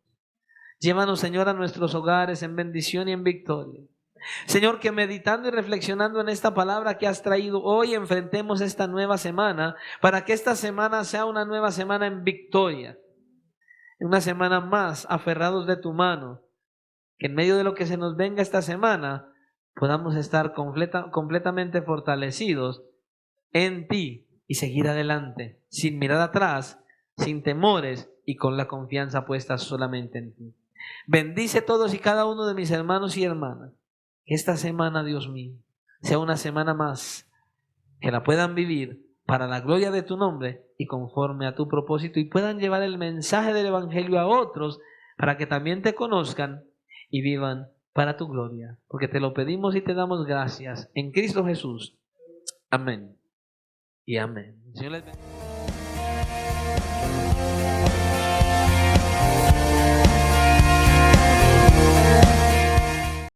Llévanos, Señor, a nuestros hogares en bendición y en victoria. Señor, que meditando y reflexionando en esta palabra que has traído hoy, enfrentemos esta nueva semana, para que esta semana sea una nueva semana en victoria. Una semana más aferrados de tu mano, que en medio de lo que se nos venga esta semana, podamos estar completamente fortalecidos en ti y seguir adelante, sin mirar atrás, sin temores y con la confianza puesta solamente en ti. Bendice todos y cada uno de mis hermanos y hermanas. Que esta semana, Dios mío, sea una semana más, que la puedan vivir para la gloria de tu nombre y conforme a tu propósito, y puedan llevar el mensaje del Evangelio a otros para que también te conozcan y vivan para tu gloria. Porque te lo pedimos y te damos gracias en Cristo Jesús. Amén y amén. Señor les bendiga.